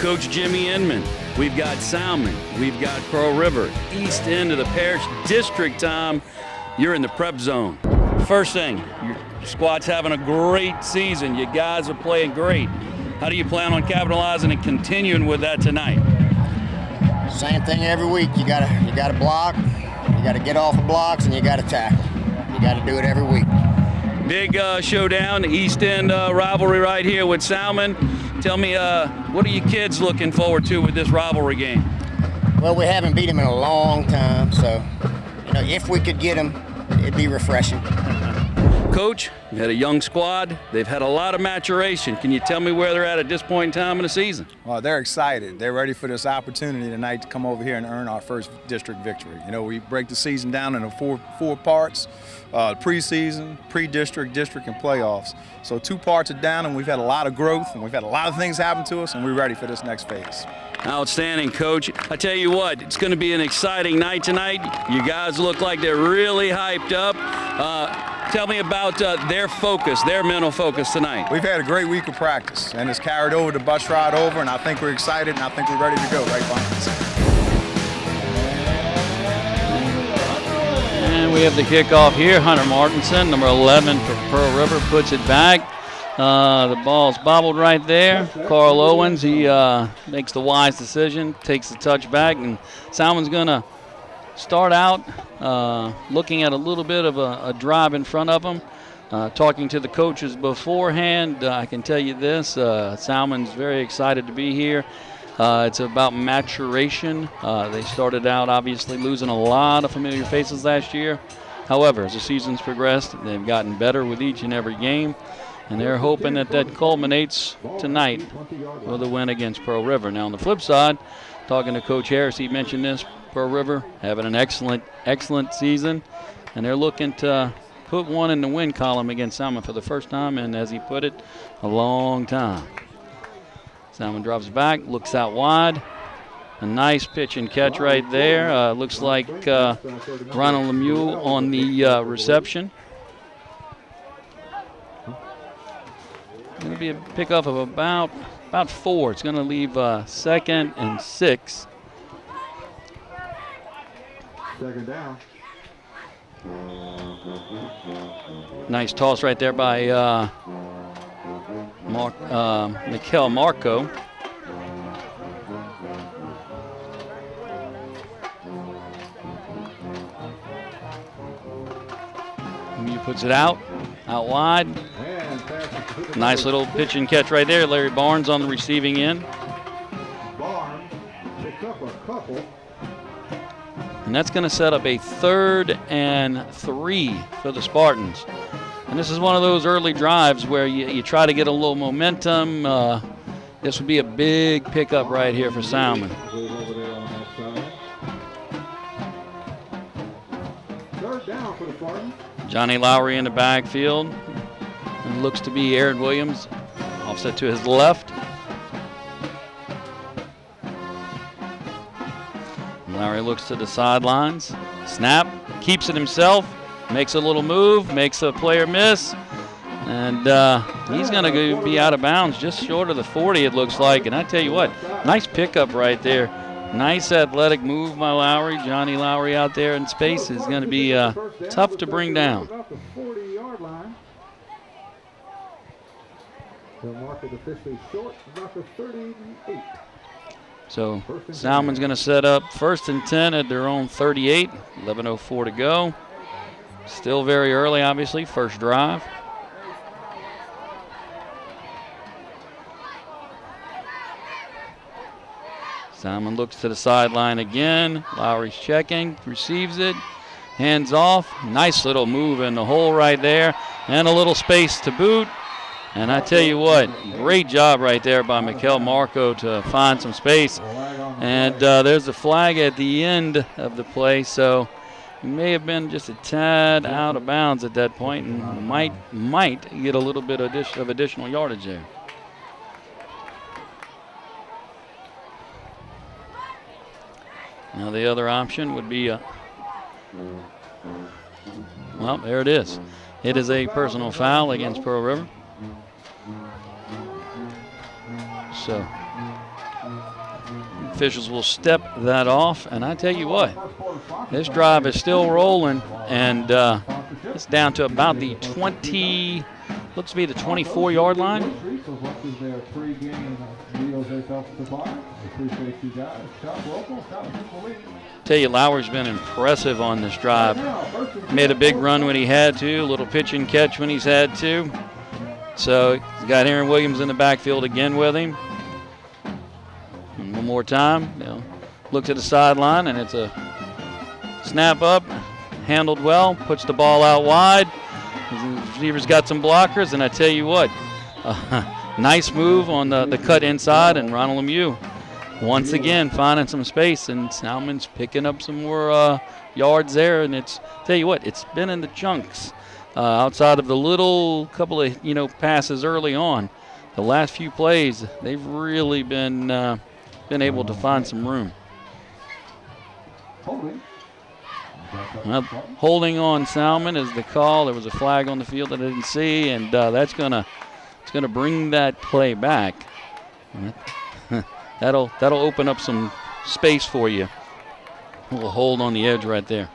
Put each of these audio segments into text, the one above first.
Coach Jimmy Inman. We've got Salmen. We've got Pearl River. East end of the parish district time. You're in the prep zone. First thing, your squad's having a great season. You guys are playing great. How do you plan on capitalizing and continuing with that tonight? Same thing every week. You gotta block, you gotta get off the blocks, and you gotta tackle. You gotta do it every week. Big showdown, East End rivalry right here with Salmen. Tell me, what are you kids looking forward to with this rivalry game? Well, we haven't beat them in a long time, so if we could get them, it'd be refreshing. Coach, you had a young squad. They've had a lot of maturation. Can you tell me where they're at this point in time in the season? Well, they're excited. They're ready for this opportunity tonight to come over here and earn our first district victory. We break the season down into four parts, preseason, pre-district, district, and playoffs. So 2 parts are down, and we've had a lot of growth, and we've had a lot of things happen to us, and we're ready for this next phase. Outstanding, Coach. I tell you what, it's going to be an exciting night tonight. You guys look like they're really hyped up. Tell me about their focus, their mental focus tonight. We've had a great week of practice, and it's carried over the bus ride over, and I think we're excited, and I think we're ready to go, right, Bonds? And we have the kickoff here. Hunter Martinson, number 11 for Pearl River, puts it back. The ball's bobbled right there. Carl Owens, he makes the wise decision, takes the touch back, and Salmen's going to start out looking at a little bit of a drive in front of them. Talking to the coaches beforehand, I can tell you this, Salmen's very excited to be here. It's about maturation. They started out obviously losing a lot of familiar faces last year. However, as the season's progressed, they've gotten better with each and every game. And they're hoping that culminates tonight with a win against Pearl River. Now, on the flip side, talking to Coach Harris, he mentioned this, Pearl River having an excellent season. And they're looking to put one in the win column against Salmen for the first time, and as he put it, a long time. Salmen drops back, looks out wide. A nice pitch and catch right there. Looks like Ronald Lemieux on the reception. Going to be a pickup of about 4. It's going to leave 2nd and 6. Second down. Nice toss right there by Mikel Marco. He puts it out wide. Nice little pitch and catch right there. Larry Barnes on the receiving end. Barnes picks up a couple. And that's going to set up a 3rd and 3 for the Spartans. And this is one of those early drives where you try to get a little momentum. This would be a big pickup right here for Salmen. Third down for the Spartans. Johnny Lowry in the backfield. And looks to be Aaron Williams, offset to his left. Lowry looks to the sidelines. Snap, keeps it himself, makes a little move, makes a player miss. And he's going to be out of bounds just short of the 40, it looks like. And I tell you what, nice pickup right there. Nice athletic move by Lowry. Johnny Lowry out there in space is going to be tough to bring down. So Salmen's going to set up 1st and 10 at their own 38. 11:04 to go. Still very early, obviously. First drive. Salmen looks to the sideline again. Lowry's checking, receives it, hands off. Nice little move in the hole right there, and a little space to boot. And I tell you what, great job right there by Mikel Marco to find some space. And there's a flag at the end of the play, so he may have been just a tad out of bounds at that point and might get a little bit of additional yardage there. Now the other option would be well, there it is. It is a personal foul against Pearl River. So Officials will step that off, and I tell you what, this drive is still rolling, and it's down to about the looks to be the 24-yard line. Tell you, Lowry's been impressive on this drive. Made a big run when he had to, a little pitch and catch when he's had to. So he's got Aaron Williams in the backfield again with him. And one more time, look to the sideline, and it's a snap up, handled well, puts the ball out wide. The receiver's got some blockers, and I tell you what, nice move on the cut inside, and Ronald Lemieux once again finding some space, and Salmen's picking up some more yards there, and tell you what, it's been in the chunks. Outside of the little couple of passes early on, the last few plays, they've really been able to find some room. Well, holding on Salmen is the call. There was a flag on the field that I didn't see, and it's gonna bring that play back. That'll open up some space for you. A little hold on the edge right there.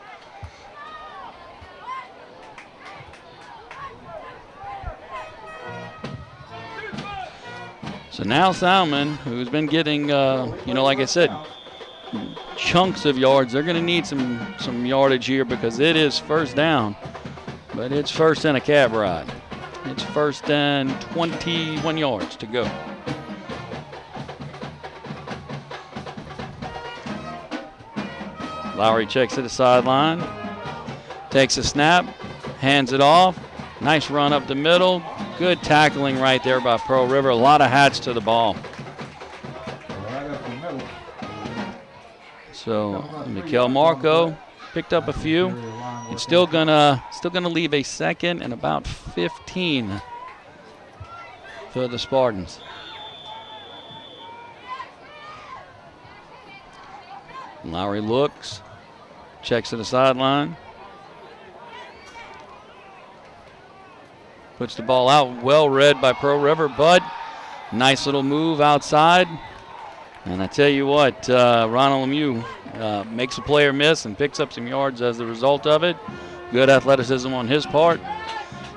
So now Salmen, who's been getting, like I said, chunks of yards, they're going to need some yardage here because it is first down, but it's first and a cab ride. It's first and 21 yards to go. Lowry checks to the sideline, takes a snap, hands it off. Nice run up the middle. Good tackling right there by Pearl River. A lot of hats to the ball. So Mikel Marco picked up a few. It's still gonna leave a second and about 15 for the Spartans. Lowry looks, checks to the sideline, puts the ball out. Well read by Pearl River, but nice little move outside. And I tell you what, Ronald Lemieux makes a player miss and picks up some yards as a result of it. Good athleticism on his part.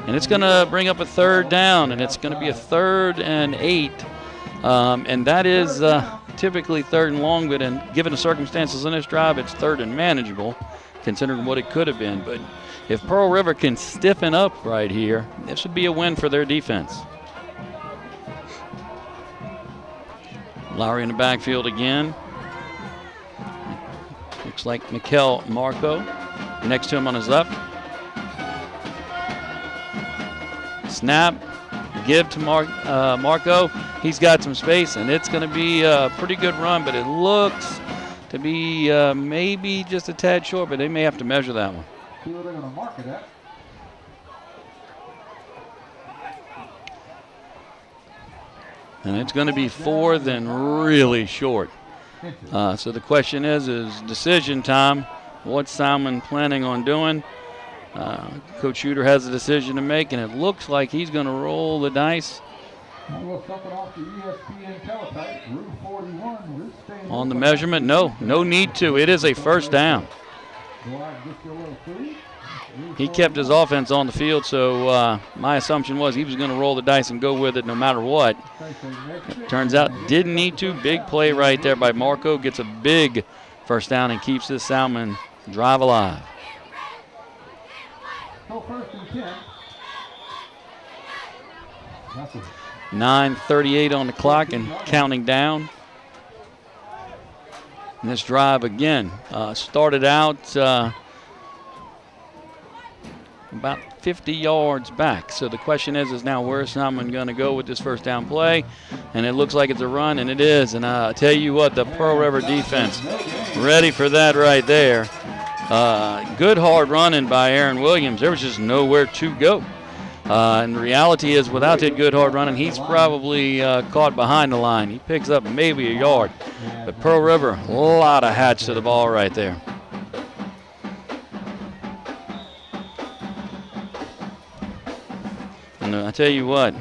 And it's going to bring up a third down, and it's going to be a 3rd and 8. And that is typically 3rd and long, but given the circumstances in this drive, it's 3rd and manageable, considering what it could have been. But if Pearl River can stiffen up right here, this would be a win for their defense. Lowry in the backfield again. Looks like Mikel Marco next to him on his left. Snap, give to Marco. He's got some space, and it's going to be a pretty good run, but it looks to be maybe just a tad short, but they may have to measure that one. See what they're going to mark it at. And it's going to be 4th and really short. So the question is decision time. What's Salmen planning on doing? Coach Shooter has a decision to make, and it looks like he's going to roll the dice. On the measurement, no need to. It is a first down. He kept his offense on the field, so my assumption was he was going to roll the dice and go with it no matter what. Turns out didn't need to. Big play right there by Marco. Gets a big first down and keeps this Salmen drive alive. 9:38 on the clock and counting down. And this drive again started out about 50 yards back. So the question is now where's Salmen going to go with this first down play? And it looks like it's a run, and it is. And I tell you what, the Pearl River defense ready for that right there. Good hard running by Aaron Williams. There was just nowhere to go. And the reality is without that good hard running, he's probably caught behind the line. He picks up maybe a yard. But Pearl River, a lot of hats to the ball right there. And I tell you what,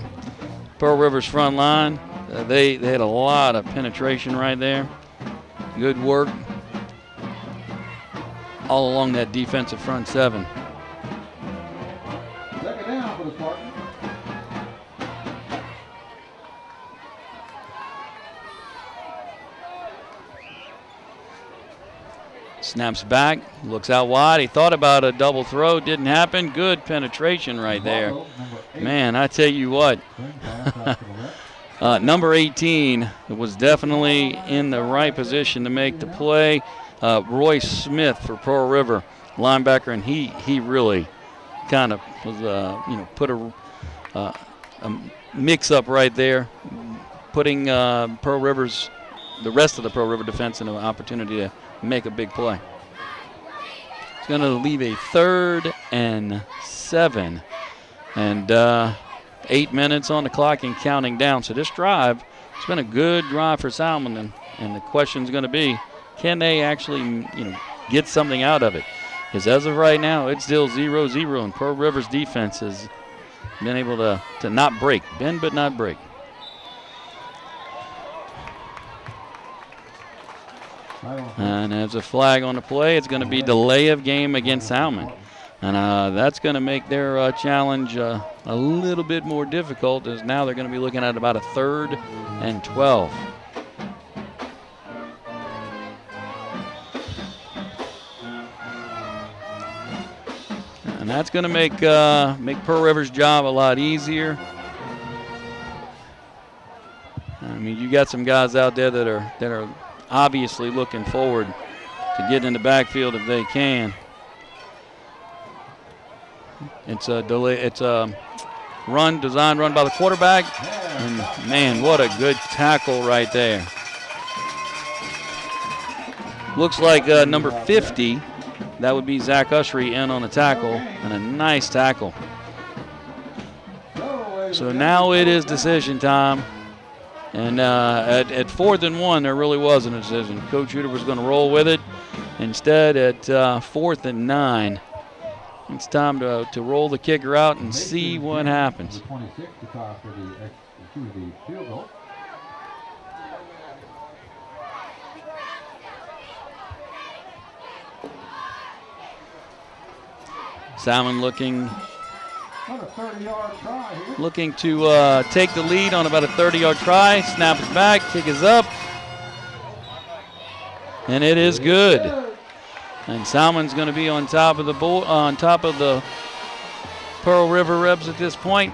Pearl River's front line, they had a lot of penetration right there. Good work all along that defensive front seven. Second down for the Spartans. Snaps back, looks out wide. He thought about a double throw, didn't happen. Good penetration right there. Man, I tell you what, number 18 was definitely in the right position to make the play. Royce Smith for Pearl River, linebacker, and he really kind of was, put a mix up right there, putting the rest of the Pearl River defense in an opportunity to make a big play. It's going to leave a 3rd and 7, and 8 minutes on the clock and counting down. So this drive, it's been a good drive for Salmen, and the question is going to be, can they actually get something out of it? Because as of right now, it's still 0-0, and Pearl River's defense has been able to not break, bend but not break. And as a flag on the play, it's going to be delay of game against Salmen. And that's going to make their challenge a little bit more difficult, as now they're going to be looking at about a 3rd and 12. And that's going to make Pearl River's job a lot easier. I mean, you got some guys out there that are obviously looking forward to getting in the backfield if they can. It's a delay. It's a design run by the quarterback, and man, what a good tackle right there. Looks like number 50, that would be Zach Ushery, in on the tackle, and a nice tackle. So now it is decision time. And at 4th and 1, there really wasn't a decision. Coach Uter was going to roll with it. Instead, at 4th and 9, it's time to roll the kicker out and see what happens. 26 to toss for the field goal. Salmen looking On a 30-yard try here. Looking to take the lead on about a 30-yard try. Snap is back, kick is up, and it is good. And Salmen's going to be on top of the Pearl River Rebs at this point.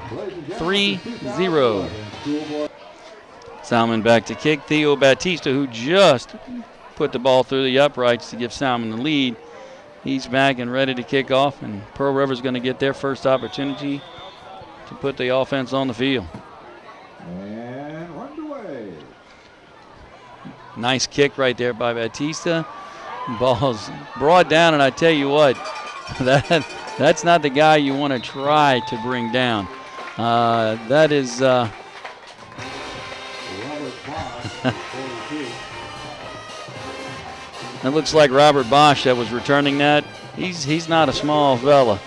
3-0. Salmen back to kick. Theo Batista, who just put the ball through the uprights to give Salmen the lead, he's back and ready to kick off, and Pearl River's going to get their first opportunity to put the offense on the field. And runs away. Nice kick right there by Batista. Ball's brought down, and I tell you what, that's not the guy you want to try to bring down. That is It looks like Robert Bosch that was returning that. He's not a small fella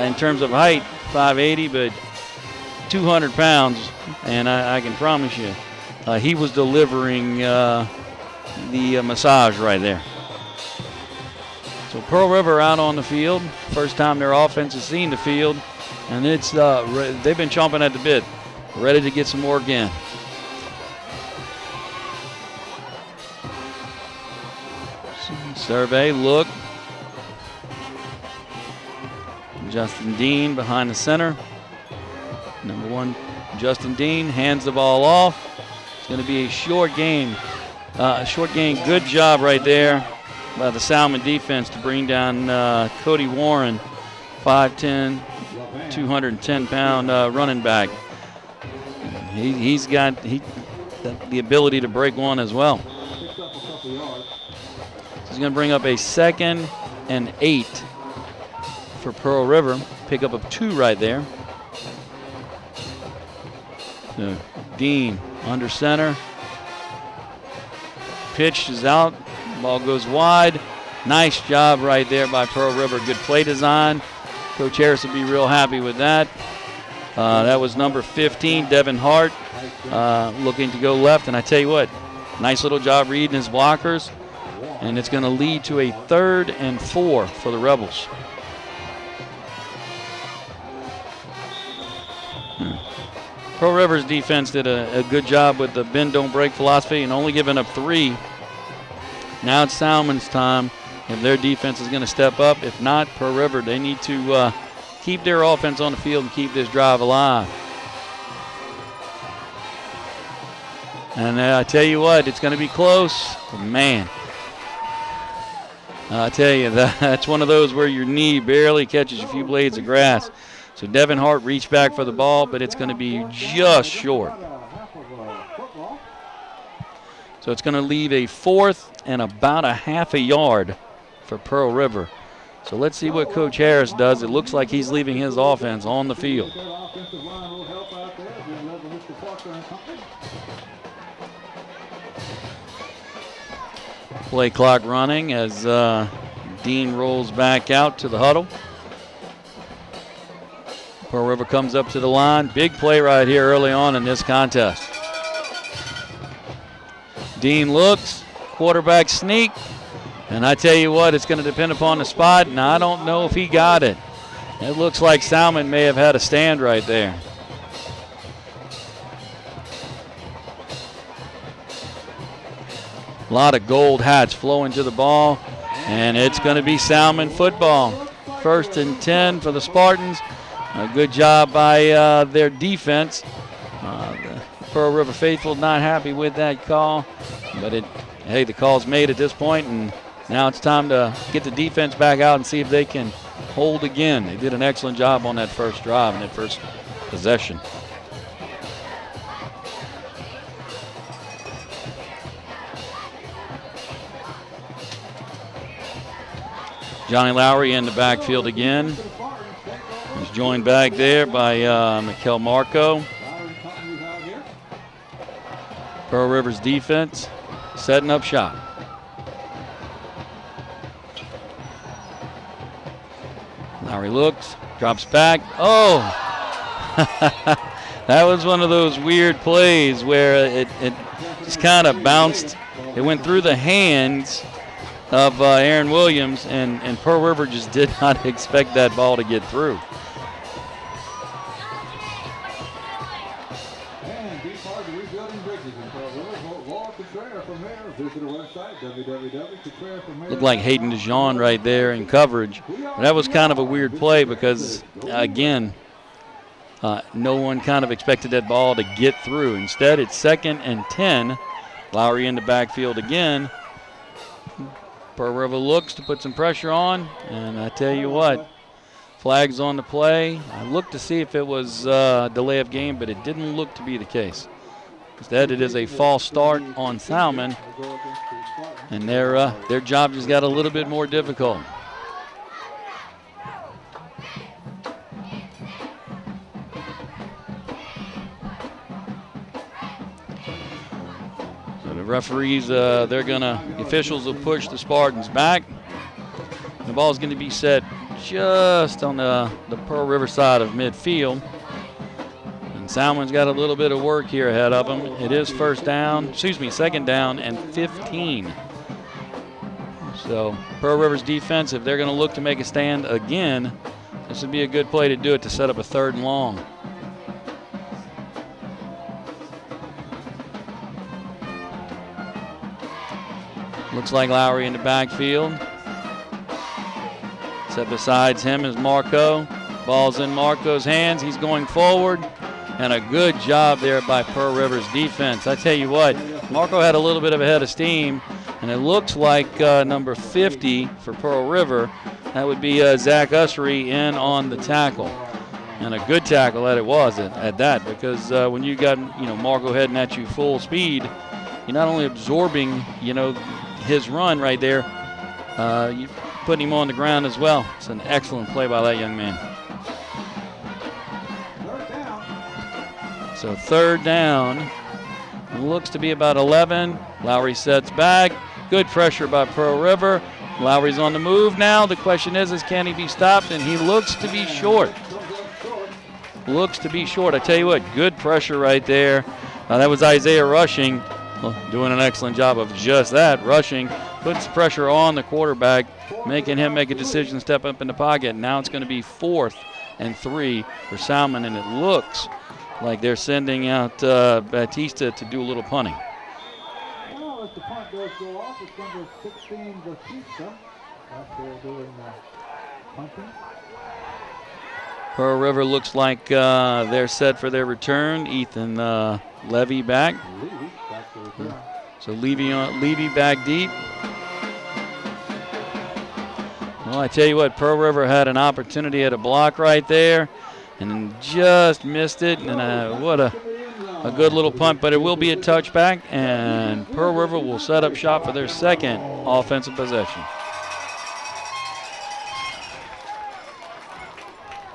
in terms of height, 5'80", but 200 pounds, and I can promise you he was delivering the massage right there. So Pearl River out on the field. First time their offense has seen the field, and it's they've been chomping at the bit, ready to get some more again. Survey, look. Justin Dean behind the center. Number 1, Justin Dean hands the ball off. It's going to be a short game. Good job right there by the Salmen defense to bring down Cody Warren, 5'10", 210-pound running back. He's got the ability to break one as well. He's going to bring up a 2nd and 8 for Pearl River. Pick up of 2 right there. So Dean under center. Pitch is out. Ball goes wide. Nice job right there by Pearl River. Good play design. Coach Harris will be real happy with that. That was number 15, Devin Hart, looking to go left. And I tell you what, Nice little job reading his blockers. And it's going to lead to a 3rd and 4 for the Rebels. Pearl River's defense did a good job with the bend, don't break philosophy and only giving up 3. Now it's Salmen's time. If their defense is going to step up, if not, Pearl River, they need to keep their offense on the field and keep this drive alive. And I tell you what, it's going to be close. But man, I tell you, that's one of those where your knee barely catches a few blades of grass. So Devin Hart reached back for the ball, but it's going to be just short. So it's going to leave a 4th and about a half a yard for Pearl River. So let's see what Coach Harris does. It looks like he's leaving his offense on the field. Play clock running as Dean rolls back out to the huddle. Pearl River comes up to the line. Big play right here early on in this contest. Dean looks, quarterback sneak, and I tell you what, it's going to depend upon the spot, and I don't know if he got it. It looks like Salmen may have had a stand right there. A lot of gold hats flowing to the ball, and it's going to be Salmen football. 1st and 10 for the Spartans. A good job by their defense. The Pearl River faithful not happy with that call, but hey, the call's made at this point, and now it's time to get the defense back out and see if they can hold again. They did an excellent job on that first drive and that first possession. Johnny Lowry in the backfield again. He's joined back there by Mikel Marco. Pearl River's defense setting up shop. Lowry looks, drops back. Oh! That was one of those weird plays where it just kind of bounced. It went through the hands of Aaron Williams, and Pearl River just did not expect that ball to get through. Looked like Hayden DeJean right there in coverage. But that was kind of a weird play because, again, no one kind of expected that ball to get through. Instead, it's 2nd and 10. Lowry in the backfield again. Pearl River looks to put some pressure on, and I tell you what, flags on the play. I looked to see if it was a delay of game, but it didn't look to be the case. Instead, it is a false start on Salmen, and their job just got a little bit more difficult. So the referees, the officials will push the Spartans back. The ball is going to be set just on the Pearl River side of midfield. Salmen's got a little bit of work here ahead of them. It is 2nd down and 15. So Pearl River's defense, if they're going to look to make a stand again, this would be a good play to do it to set up a 3rd and long. Looks like Lowry in the backfield. Set besides him is Marco. Ball's in Marco's hands. He's going forward. And a good job there by Pearl River's defense. I tell you what, Marco had a little bit of a head of steam, and it looks like number 50 for Pearl River. That would be Zach Ussery in on the tackle. And a good tackle that it was at that, because when you got Marco heading at you full speed, you're not only absorbing his run right there, you putting him on the ground as well. It's an excellent play by that young man. So 3rd down, looks to be about 11. Lowry sets back. Good pressure by Pearl River. Lowry's on the move now. The question is can he be stopped? And he looks to be short. I tell you what, good pressure right there. That was Isaiah rushing. doing an excellent job of just that, rushing, puts pressure on the quarterback, making him make a decision, step up in the pocket. Now it's going to be 4th and 3 for Salmen, and it looks like they're sending out Batista to do a little punting. Well, as the punt does go off, it's number 16, Batista. They're doing punting. Pearl River looks like they're set for their return. Ethan Levy back. Levy back to return. So Levy back deep. Well, I tell you what, Pearl River had an opportunity at a block right there and just missed it. And what a good little punt, but it will be a touchback, and Pearl River will set up shop for their second offensive possession.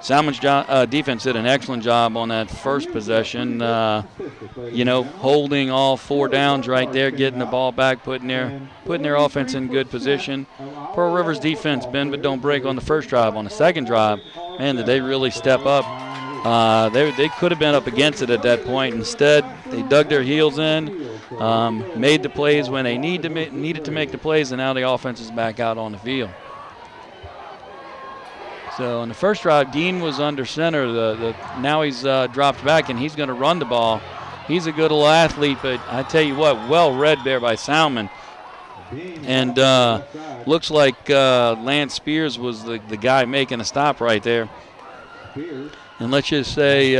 Salmon's defense did an excellent job on that first possession, holding all 4 downs right there, getting the ball back, putting their offense in good position. Pearl River's defense bend but don't break on the first drive. On the second drive, man, did they really step up. They could have been up against it at that point. Instead, they dug their heels in, made the plays when they needed to make the plays, and now the offense is back out on the field. So in the first drive, Dean was under center. Now he's dropped back, and he's going to run the ball. He's a good little athlete, but I tell you what, well read there by Salmen. And looks like Lance Spears was the guy making a stop right there. And let's just say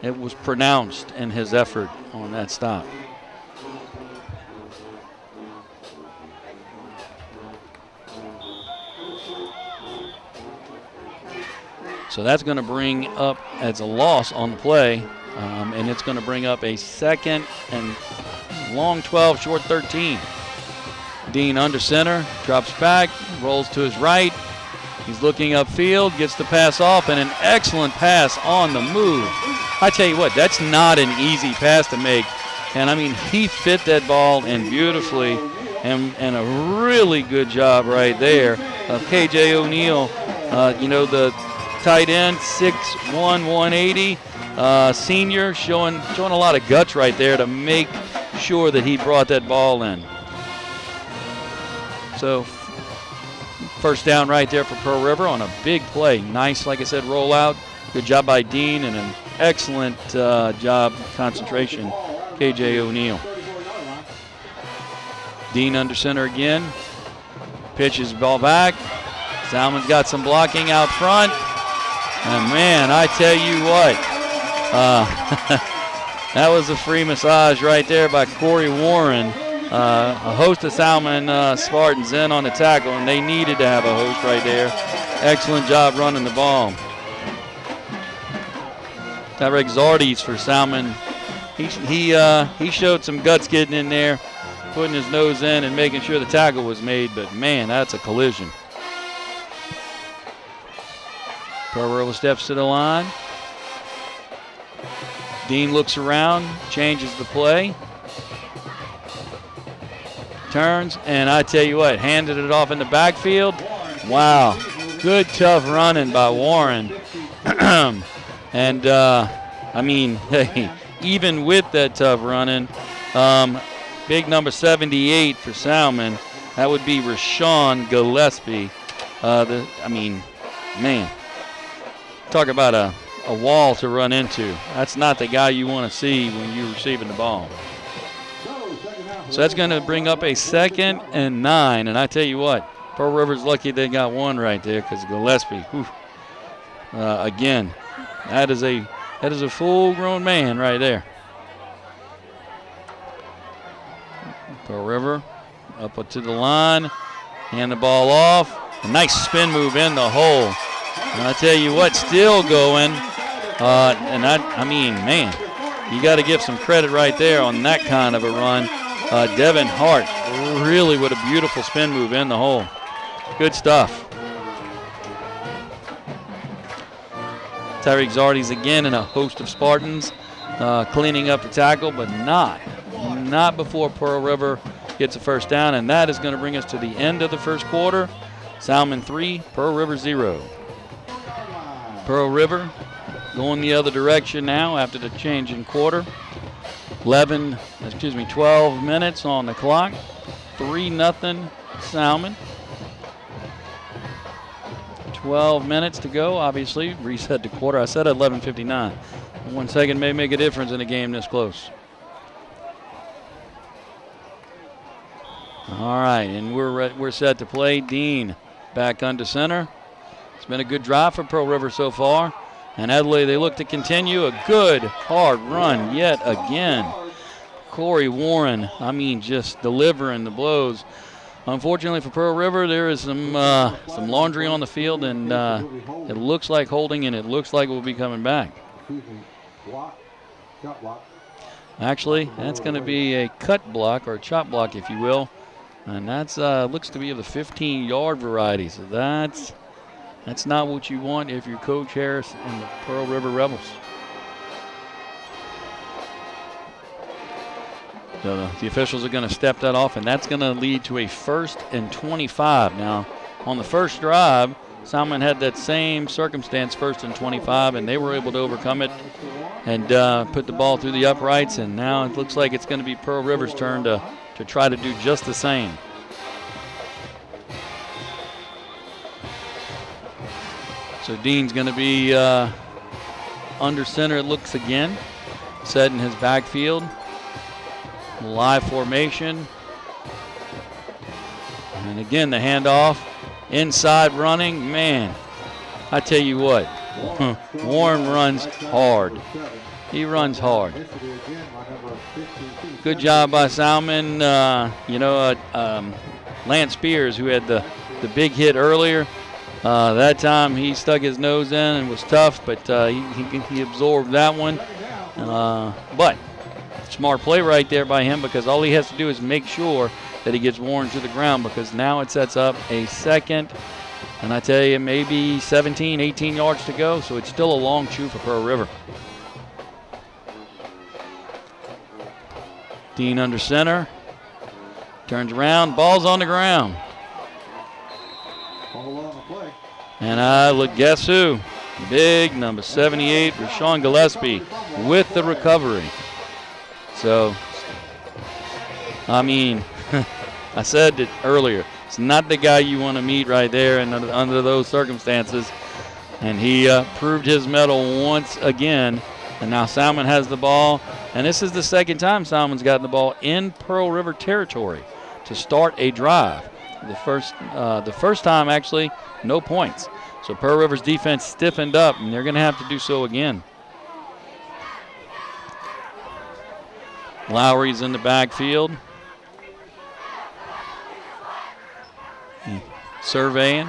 it was pronounced in his effort on that stop. So that's going to bring up as a loss on the play, and it's going to bring up a 2nd and long 12, short 13. Dean under center, drops back, rolls to his right. He's looking upfield, gets the pass off, and an excellent pass on the move. I tell you what, that's not an easy pass to make. And, I mean, he fit that ball in beautifully, and a really good job right there of K.J. O'Neal, the tight end, 6'1", 180, senior, showing a lot of guts right there to make sure that he brought that ball in. So first down right there for Pearl River on a big play. Nice, like I said, rollout. Good job by Dean, and an excellent job, concentration, K.J. O'Neal. Dean under center again. Pitches the ball back. Salmon's got some blocking out front. And, man, I tell you what, that was a free massage right there by Corey Warren. A host of Salmen Spartans in on the tackle, and they needed to have a host right there. Excellent job running the ball. Tyrek Zardes for Salmen. He showed some guts getting in there, putting his nose in and making sure the tackle was made, but, man, that's a collision. Pearl River steps to the line. Dean looks around, changes the play. Turns, and I tell you what, handed it off in the backfield. Wow, good tough running by Warren. And, I mean, hey, even with that tough running, big number 78 for Salmen, that would be Rashawn Gillespie. Man. Talk about a wall to run into. That's not the guy you want to see when you're receiving the ball. So that's going to bring up a 2nd and 9. And I tell you what, Pearl River's lucky they got one right there because Gillespie, again, that is a full-grown man right there. Pearl River up to the line, hand the ball off. A nice spin move in the hole. And I tell you what, still going. Man, you got to give some credit right there on that kind of a run. Devin Hart really with a beautiful spin move in the hole. Good stuff. Tyrek Zardes again and a host of Spartans cleaning up the tackle, but not before Pearl River gets a first down, and that is going to bring us to the end of the first quarter. Salmen 3, Pearl River 0. Pearl River going the other direction now after the change in quarter. 12 minutes on the clock. 3-0 Salmen. 12 minutes to go, obviously. Reset to quarter. I said 11:59. 1 second may make a difference in a game this close. All right, and we're set to play. Dean back under center. It's been a good drive for Pearl River so far. And Adelaide, they look to continue a good, hard run yet again. Corey Warren, just delivering the blows. Unfortunately for Pearl River, there is some laundry on the field, and it looks like holding, and it looks like we'll be coming back. Actually, that's going to be a cut block or a chop block, if you will. And that's looks to be of the 15-yard variety. So that's not what you want if you're Coach Harris and the Pearl River Rebels. So the officials are going to step that off, and that's going to lead to a 1st and 25. Now, on the first drive, Salmen had that same circumstance, 1st and 25, and they were able to overcome it and put the ball through the uprights. And now it looks like it's going to be Pearl River's turn to try to do just the same. So Dean's going to be under center, it looks again, set in his backfield. Live formation. And again, the handoff. Inside running. Man, I tell you what, Warren runs hard. He runs hard. Good job by Salmen. Lance Spears, who had the big hit earlier, that time he stuck his nose in and was tough, but he absorbed that one. But smart play right there by him, because all he has to do is make sure that he gets Warren to the ground, because now it sets up a 2nd, and I tell you, maybe 17, 18 yards to go, so it's still a long chew for Pearl River. Dean under center, turns around, ball's on the ground. And look, guess who? Big number 78, Rashawn Gillespie, with the recovery. So, I said it earlier, it's not the guy you want to meet right there and under those circumstances. And he proved his mettle once again. And now Salmen has the ball. And this is the second time Salmen's gotten the ball in Pearl River territory to start a drive. The first time, actually, no points. So Pearl River's defense stiffened up, and they're going to have to do so again. Lowry's in the backfield. Surveying.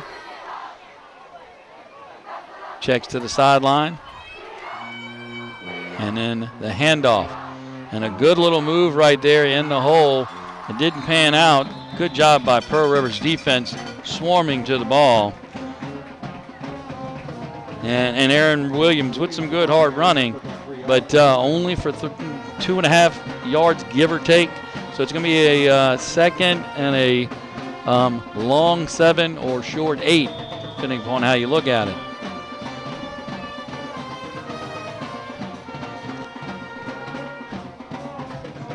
Checks to the sideline. And then the handoff. And a good little move right there in the hole. It didn't pan out. Good job by Pearl River's defense swarming to the ball. And Aaron Williams with some good hard running, but only for 2.5 yards, give or take. So it's going to be a 2nd and a long 7 or short 8, depending upon how you look at it.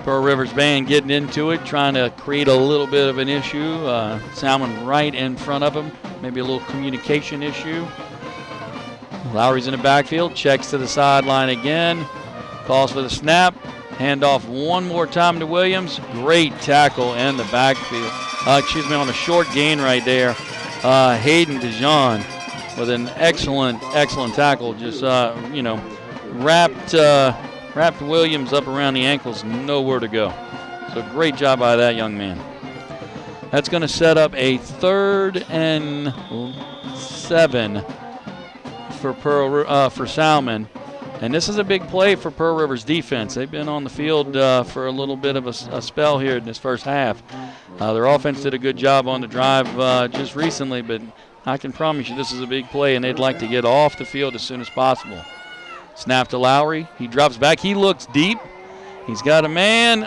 Pearl River's band getting into it, trying to create a little bit of an issue. Salmen right in front of him, maybe a little communication issue. Lowry's in the backfield, checks to the sideline again, calls for the snap, handoff one more time to Williams. Great tackle in the backfield. On a short gain right there. Hayden DeJean with an excellent tackle. Just, wrapped Williams up around the ankles, nowhere to go. So great job by that young man. That's going to set up a 3rd and 7 for Salmen. And this is a big play for Pearl River's defense. They've been on the field for a little bit of a spell here in this first half. Their offense did a good job on the drive just recently, but I can promise you this is a big play, and they'd like to get off the field as soon as possible. Snap to Lowry. He drops back. He looks deep. He's got a man.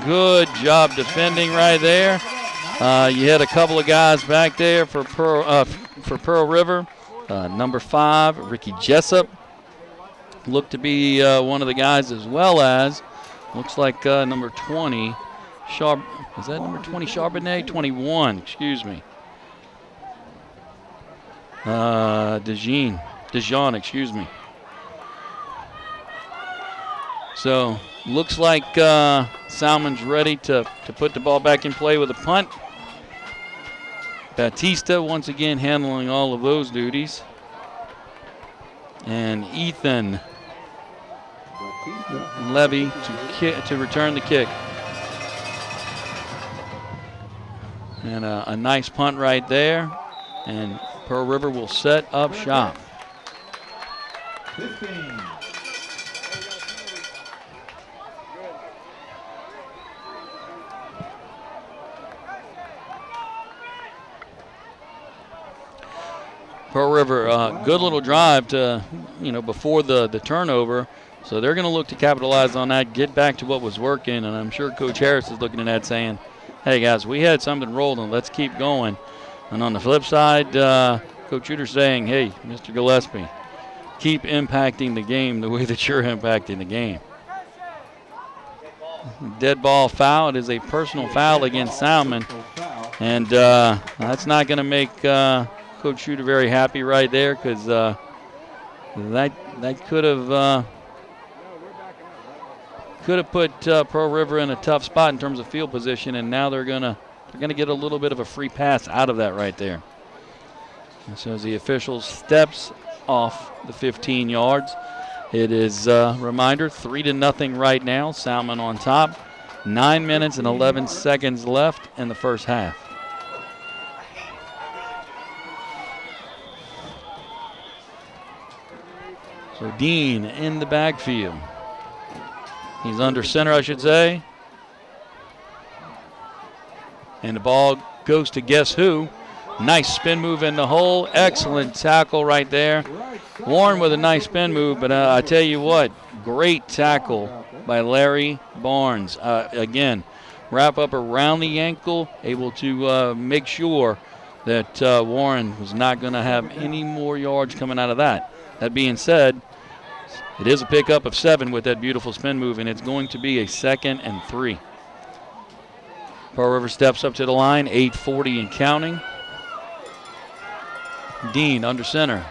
Good job defending right there. You had a couple of guys back there for Pearl River. Number 5, Ricky Jessup, looked to be one of the guys, as well as Looks like number 20, Sharp. Is that number 20 Charbonnet? 21, excuse me. Dijon, excuse me. So looks like Salmen's ready to put the ball back in play with a punt. Batista once again handling all of those duties. And Ethan Levy to return the kick. And a nice punt right there. And Pearl River will set up shop. 15. Pearl River, good little drive to, before the turnover. So they're going to look to capitalize on that, get back to what was working. And I'm sure Coach Harris is looking at that saying, hey, guys, we had something rolling. Let's keep going. And on the flip side, Coach Shooter's saying, hey, Mr. Gillespie, keep impacting the game the way that you're impacting the game. Dead ball foul. It is a personal foul against Salmen. And that's not going to make Coach Shooter very happy right there, because that could have put Pearl River in a tough spot in terms of field position, and now they're gonna get a little bit of a free pass out of that right there. And so as the official steps off the 15 yards, it is reminder 3-0 right now. Salmen on top. 9 minutes and 11 seconds left in the first half. So Dean in the backfield. He's under center, I should say. And the ball goes to guess who. Nice spin move in the hole. Excellent tackle right there. Warren with a nice spin move, but I tell you what, great tackle by Larry Barnes. Again, wrap up around the ankle, able to make sure that Warren was not going to have any more yards coming out of that. That being said, it is a pickup of 7 with that beautiful spin move, and it's going to be a 2nd and 3. Pearl River steps up to the line, 8:40 and counting. Dean under center.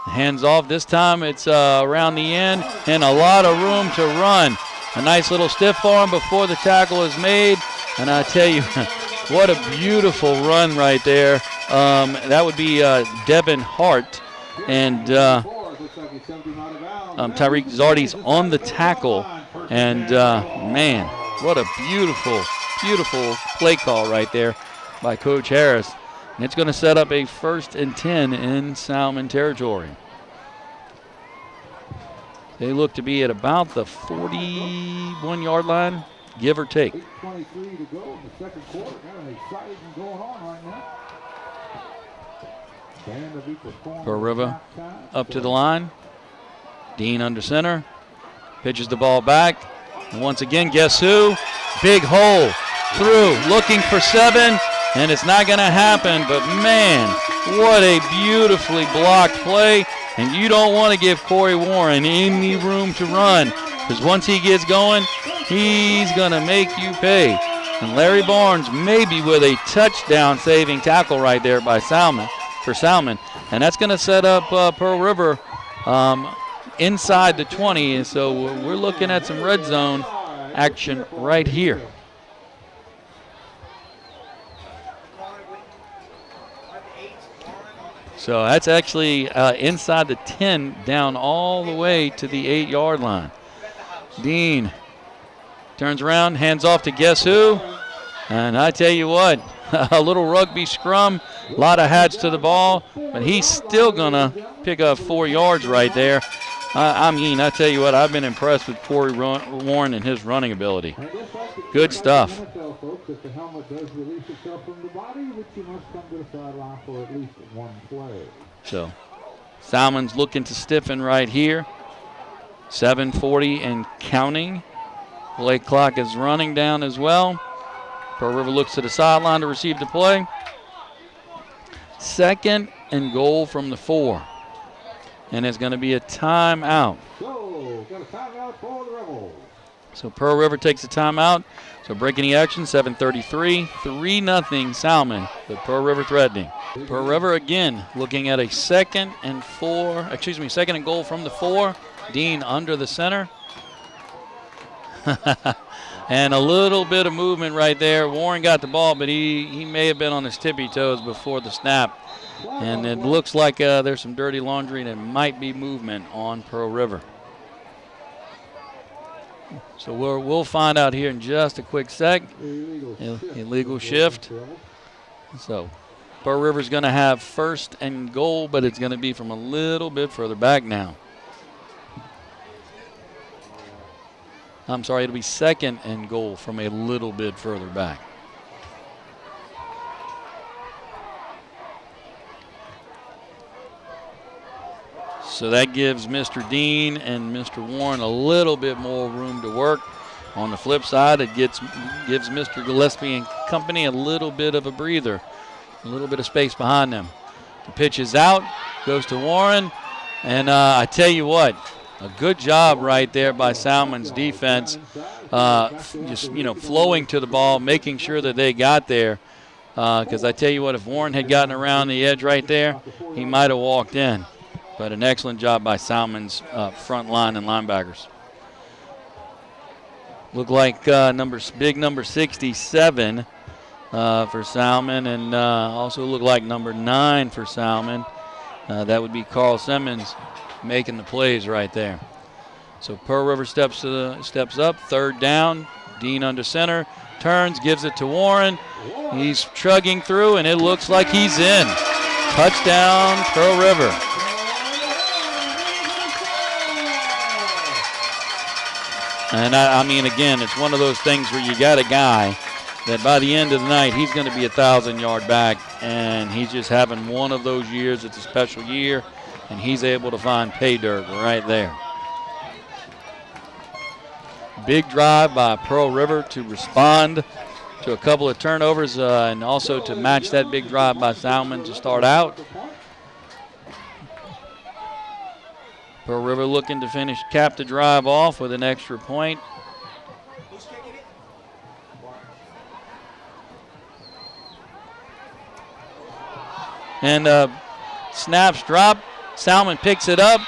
Hands off. This time it's around the end and a lot of room to run. A nice little stiff arm before the tackle is made. And I tell you, what a beautiful run right there. That would be Devin Hart. And Tyreek Zardy's on the tackle. And, man, what a beautiful, beautiful play call right there by Coach Harris. And it's going to set up a 1st and 10 in Salmen territory. They look to be at about the 41-yard line, give or take. 8:23 to go in the second quarter. Got an exciting going on right now. Pearl River up to the line. Dean under center. Pitches the ball back. And once again, guess who? Big hole through, looking for 7. And it's not going to happen, but man, what a beautifully blocked play. And you don't want to give Corey Warren any room to run, because once he gets going, he's going to make you pay. And Larry Barnes maybe with a touchdown saving tackle right there by Salmen. And that's going to set up Pearl River inside the 20. And so we're looking at some red zone action right here. So that's actually inside the 10, down all the way to the 8-yard line. Dean turns around, hands off to guess who? And I tell you what, a little rugby scrum, a lot of hats to the ball, but he's still going to pick up 4 yards right there. I tell you what, I've been impressed with Corey Warren and his running ability. Good stuff. If the helmet does release itself from the body, which you must come to the sideline for at least one play. So Salmen's looking to stiffen right here. 7:40 and counting. Play clock is running down as well. Pearl River looks to the sideline to receive the play. 2nd and goal from the 4. And it's going to be a timeout. So We've got a timeout for the Rebels. So Pearl River takes a timeout. So breaking the action, 7:33, 3-0 Salmen, but Pearl River threatening. Pearl River again looking at a second and goal from the 4. Dean under the center. And a little bit of movement right there. Warren got the ball, but he may have been on his tippy toes before the snap. And it looks like there's some dirty laundry and it might be movement on Pearl River. So we'll find out here in just a quick sec. Illegal shift. So Pearl River's going to have first and goal, but it's going to be from a little bit further back now. I'm sorry, it'll be second and goal from a little bit further back. So that gives Mr. Dean and Mr. Warren a little bit more room to work. On the flip side, it gives Mr. Gillespie and company a little bit of a breather, a little bit of space behind them. The pitch is out, goes to Warren, and I tell you what, a good job right there by Salmen's defense, just flowing to the ball, making sure that they got there. Because I tell you what, if Warren had gotten around the edge right there, he might have walked in. But an excellent job by Salmen's front line and linebackers. Look like big number 67 for Salmen, and also look like number 9 for Salmen. That would be Carl Simmons making the plays right there. So Pearl River steps up, third down. Dean under center, turns, gives it to Warren. He's trugging through, and it looks like he's in. Touchdown, Pearl River. And I mean, again, it's one of those things where you got a guy that by the end of the night, he's going to be a 1,000-yard back, and he's just having one of those years. It's a special year, and he's able to find pay dirt right there. Big drive by Pearl River to respond to a couple of turnovers and also to match that big drive by Salmen to start out. Pearl River looking to cap the drive off with an extra point. And snaps drop. Salmen picks it up.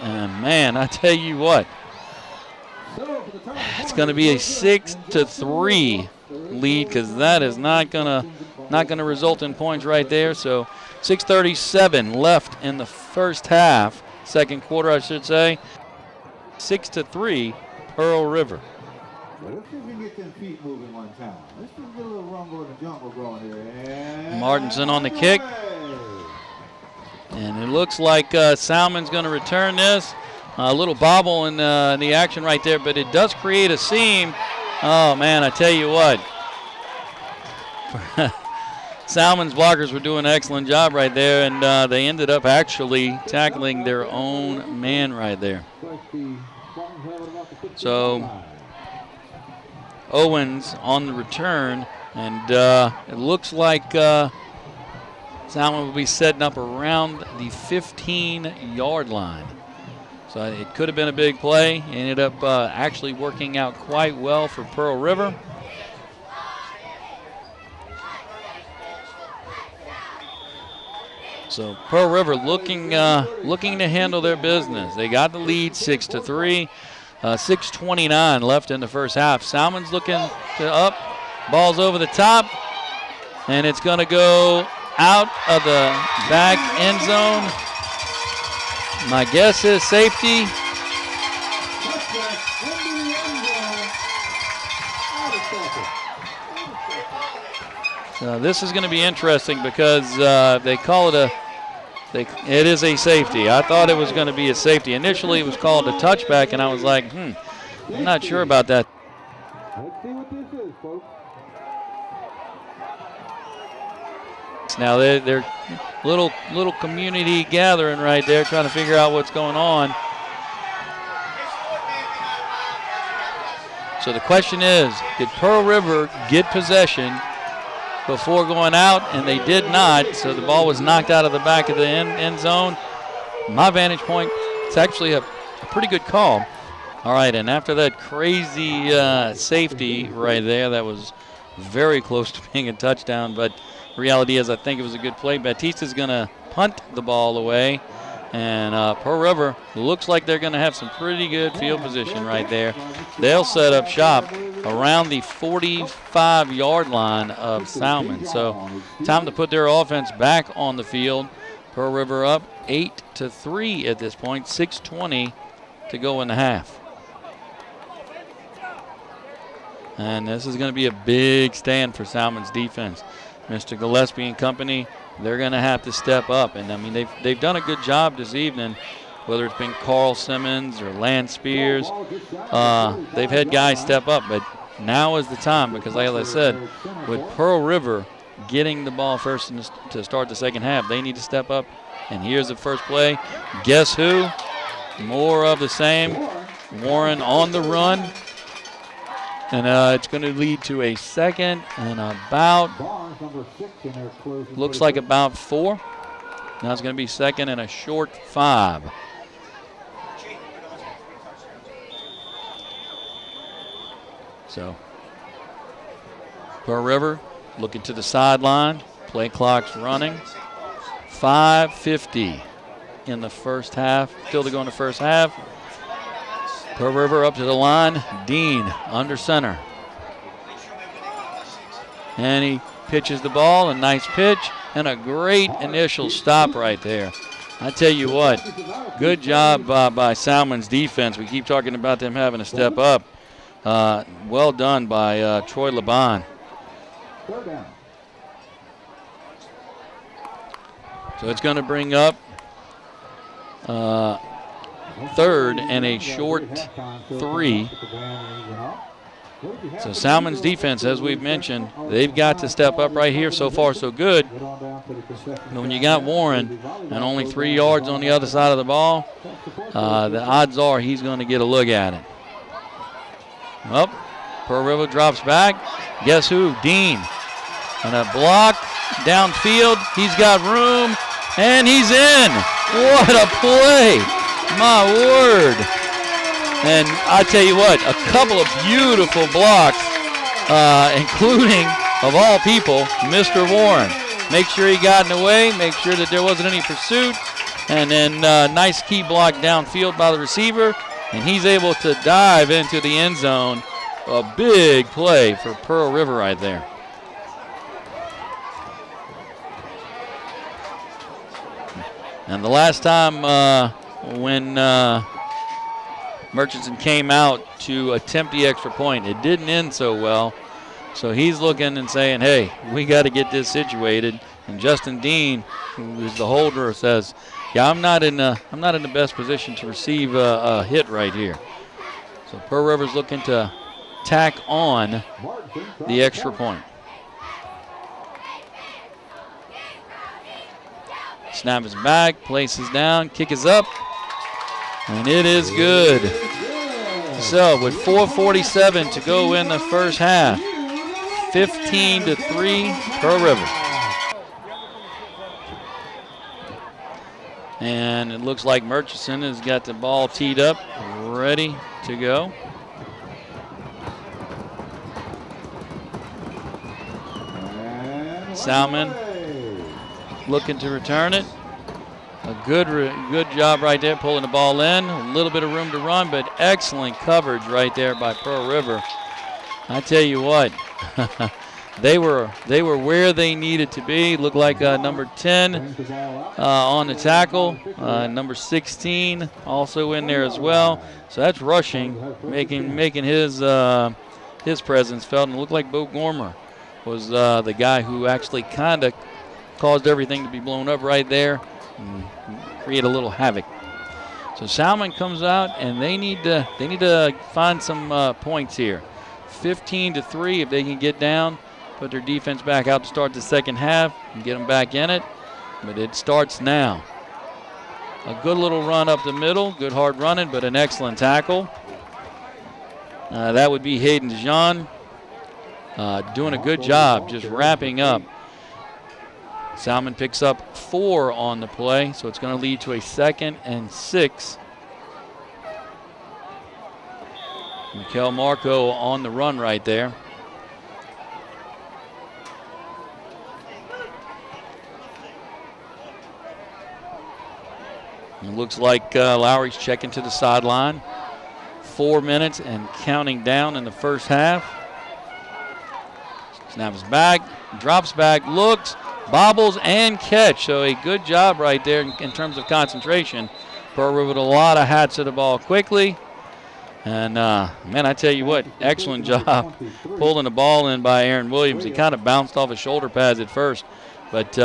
And man, I tell you what, it's going to be a 6-3 lead because that is not going to result in points right there. So 6:37 left in the first half, second quarter, I should say. 6-3, Pearl River. Well, let's see if we can get them feet moving one time. Let's just get a little rumble in the jungle going here. And Martinson on the kick. And it looks like Salmen's going to return this. A little bobble in the action right there, but it does create a seam. Oh, man, I tell you what. Salmen's blockers were doing an excellent job right there, and they ended up actually tackling their own man right there. So Owens on the return, and it looks like Salmen will be setting up around the 15-yard line. So it could have been a big play. Ended up actually working out quite well for Pearl River. So Pearl River looking to handle their business. They got the lead 6-3. 6:29 left in the first half. Salmen's looking to up. Ball's over the top. And it's going to go out of the back end zone. My guess is safety. So this is going to be interesting because they call it it is a safety. I thought it was going to be a safety. Initially it was called a touchback, and I was like, I'm not sure about that. Let's see what this is, folks. Now they're little community gathering right there, trying to figure out what's going on. So the question is, did Pearl River get possession before going out? And they did not. So the ball was knocked out of the back of the end zone. my vantage point, it's actually a pretty good call. All right, and after that crazy safety right there, that was very close to being a touchdown, but reality is I think it was a good play. Batista's going to punt the ball away, and Pearl River looks like they're going to have some pretty good field position right there. They'll set up shop around the 45-yard line of Salmen. So time to put their offense back on the field. Pearl River up 8-3 at this point, 6:20 to go in the half. And this is going to be a big stand for Salmen's defense. Mr. Gillespie and company, they're going to have to step up. And, I mean, they've done a good job this evening, whether it's been Carl Simmons or Lance Spears. They've had guys step up, but now is the time because, like I said, with Pearl River getting the ball first to start the second half, they need to step up. And here's the first play. Guess who? More of the same. Warren on the run. And it's going to lead to a second and about, looks like about 4. Now it's going to be second and a short 5. So, Pearl River looking to the sideline. Play clock's running. 5:50 in the first half. Still to go in the first half. Pearl River up to the line. Dean under center. And he pitches the ball. A nice pitch and a great initial stop right there. I tell you what, good job by Salmen's defense. We keep talking about them having to step up. Well done by Troy Laban. So it's going to bring up third and a short 3. So Salmen's defense, as we've mentioned, they've got to step up right here. So far, so good. But when you got Warren and only 3 yards on the other side of the ball, the odds are he's going to get a look at it. Well, Pearl River drops back. Guess who? Dean. And a block downfield. He's got room, and he's in. What a play. My word. And I tell you what, a couple of beautiful blocks, including, of all people, Mr. Warren. Make sure he got in the way, make sure that there wasn't any pursuit, and then nice key block downfield by the receiver, and he's able to dive into the end zone. A big play for Pearl River right there. And the last time when Murchison came out to attempt the extra point, it didn't end so well. So he's looking and saying, hey, we got to get this situated. And Justin Dean, who is the holder, says, yeah, I'm not in the best position to receive a hit right here. So Pearl River's looking to tack on the extra point. Snap is back, place is down, kick is up, and it is good. So with 4:47 to go in the first half, 15-3 Pearl River. And it looks like Murchison has got the ball teed up, ready to go. Salmen looking to return it. A good job right there, pulling the ball in. A little bit of room to run, but excellent coverage right there by Pearl River. I tell you what, they were where they needed to be. Looked like number 10 on the tackle, number 16 also in there as well. So that's rushing, making his presence felt. And it looked like Bo Gormer was the guy who actually kind of caused everything to be blown up right there and create a little havoc. So Salmen comes out, and they need to find some points here. 15-3 if they can get down, put their defense back out to start the second half and get them back in it. But it starts now. A good little run up the middle, good hard running, but an excellent tackle. That would be Hayden DeJean doing a good job just wrapping up Salmen picks up 4 on the play, so it's going to lead to a 2nd and 6. Mikel Marco on the run right there. It looks like Lowry's checking to the sideline. 4 minutes and counting down in the first half. Snaps back, drops back, looks, bobbles, and catch. So a good job right there in terms of concentration. Pearl River with a lot of hats to the ball quickly. And, man, I tell you what, excellent job pulling the ball in by Aaron Williams. He kind of bounced off his shoulder pads at first, but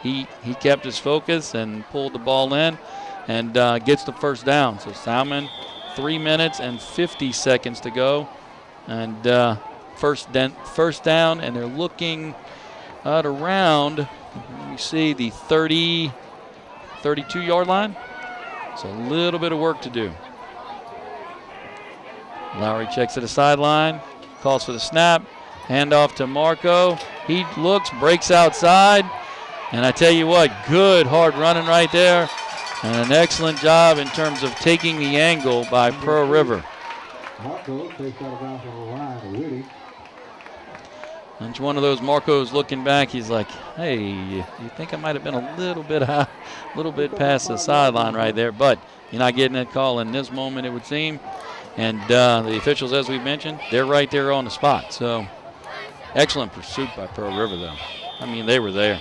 he kept his focus and pulled the ball in and gets the first down. So Salmen, 3 minutes and 50 seconds to go. And first down, and they're looking at around, let me see, the 32-yard line. So a little bit of work to do. Lowry checks to the sideline, calls for the snap, handoff to Marco. He looks, breaks outside, and I tell you what, good hard running right there, and an excellent job in terms of taking the angle by Pearl River. Marco takes out of bounds on the line to Whitty. And it's one of those Marco's looking back. He's like, hey, you think I might have been a little bit past the sideline right there, but you're not getting that call in this moment, it would seem. And the officials, as we mentioned, they're right there on the spot. So excellent pursuit by Pearl River, though. I mean, they were there.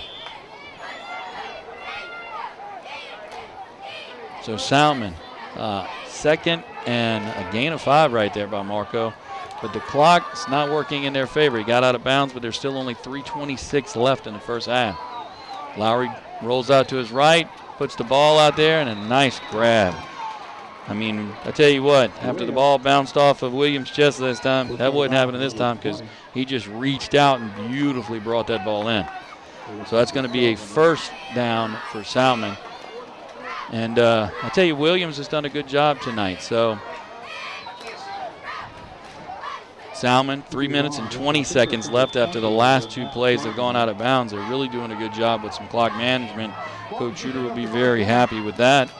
So Salmen, 2nd and a gain of 5 right there by Marco. But the clock's not working in their favor. He got out of bounds, but there's still only 3:26 left in the first half. Lowry rolls out to his right, puts the ball out there, and a nice grab. I mean, I tell you what, after the ball bounced off of Williams' chest this time, that wouldn't happen this time because he just reached out and beautifully brought that ball in. So that's going to be a first down for Salmen. And I tell you, Williams has done a good job tonight. So Salmen, 3 minutes and 20 seconds left after the last 2 plays have gone out of bounds. They're really doing a good job with some clock management. Coach Shooter will be very happy with that.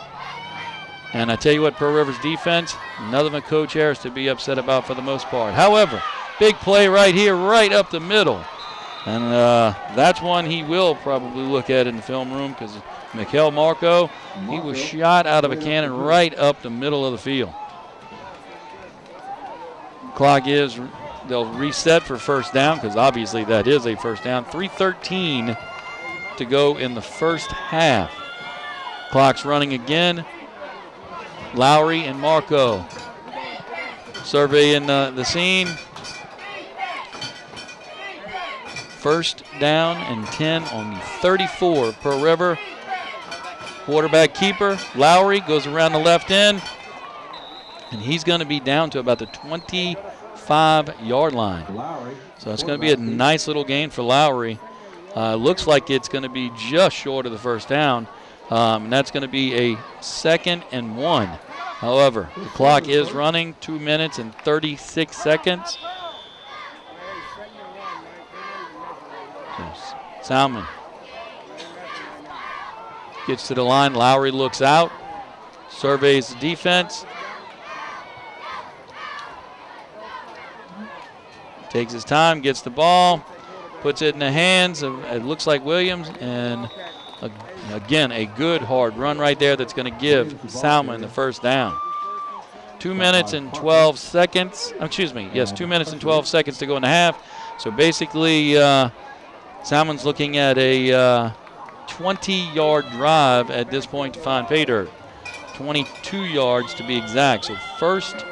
And I tell you what, Pearl River's defense, nothing for Coach Harris to be upset about for the most part. However, big play right here, right up the middle. And that's one he will probably look at in the film room because Mikel Marco, he was shot out of a cannon right up the middle of the field. Clock is, they'll reset for first down because obviously that is a first down. 3:13 to go in the first half. Clock's running again. Lowry and Marco surveying the scene. First down and 10 on the 34 of Pearl River. Quarterback keeper, Lowry, goes around the left end, and he's going to be down to about the 25-yard line. So it's going to be a nice little gain for Lowry. Looks like it's going to be just short of the first down. And that's going to be a 2nd and 1. However, the clock is running, 2 minutes and 36 seconds. Salmen gets to the line. Lowry looks out, surveys the defense. Takes his time, gets the ball, puts it in the hands of, it looks like Williams, and again, a good hard run right there that's going to give Salmen the first down. 2 minutes and 12 seconds. 2 minutes and 12 seconds to go in the half. So basically, Salmen's looking at a 20-yard drive at this point to find pay dirt. 22 yards to be exact. So first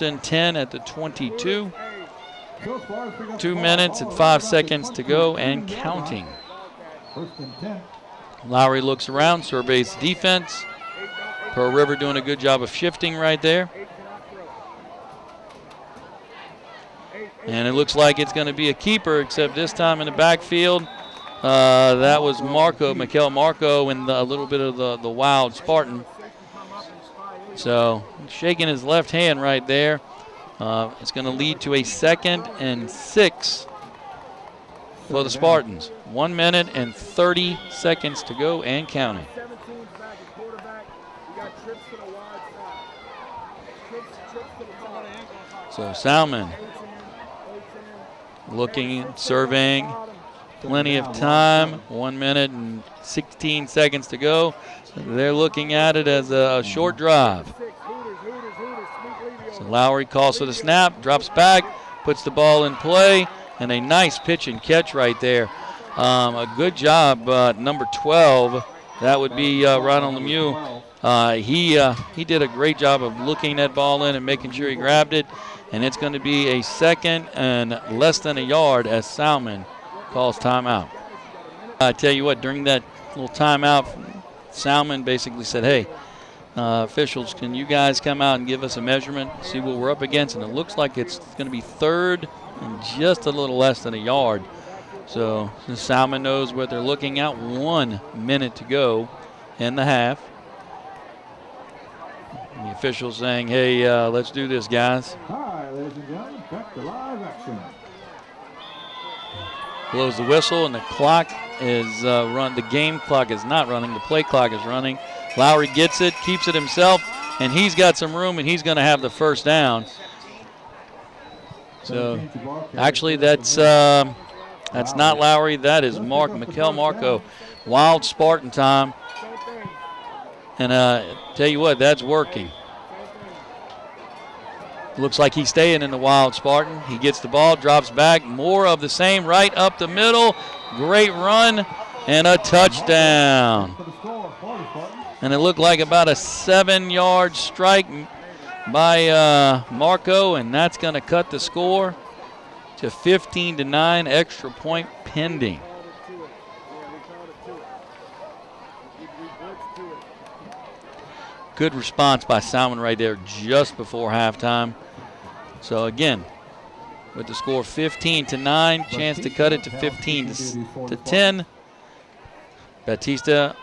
and 10 at the 22. 2 minutes and 5 seconds to go and counting. Lowry looks around, surveys the defense. Pearl River doing a good job of shifting right there. And it looks like it's going to be a keeper, except this time in the backfield. That was Marco, Mikel Marco, and a little bit of the wild Spartan. So shaking his left hand right there. It's going to lead to a 2nd and 6. for the Spartans. 1 minute and 30 seconds to go and counting. So Salmen looking, surveying, plenty of time. 1 minute and 16 seconds to go. They're looking at it as a short drive. So Lowry calls for the snap, drops back, puts the ball in play, and a nice pitch and catch right there. A good job, number 12. That would be Ronald Lemieux. He did a great job of looking that ball in and making sure he grabbed it. And it's going to be a second and less than a yard as Salmen calls timeout. I tell you what, during that little timeout, Salmen basically said, hey, officials, can you guys come out and give us a measurement, see what we're up against? And it looks like it's going to be third and just a little less than a yard. So Salmen knows what they're looking at. 1 minute to go in the half. The officials saying, hey, let's do this, guys. All right, ladies and gentlemen, back to live action. Blows the whistle, and the clock is run. The game clock is not running. The play clock is running. Lowry gets it, keeps it himself, and he's got some room, and he's going to have the first down. So, actually, that's not Lowry. That is Mikel Marco. Wild Spartan time. And tell you what, that's working. Looks like he's staying in the Wild Spartan. He gets the ball, drops back. More of the same right up the middle. Great run and a touchdown. And it looked like about a 7-yard strike by Marco, and that's going to cut the score to 15-9, extra point pending. Good response by Salmen right there just before halftime. So again, with the score 15-9, chance to cut it to 15-10. Batista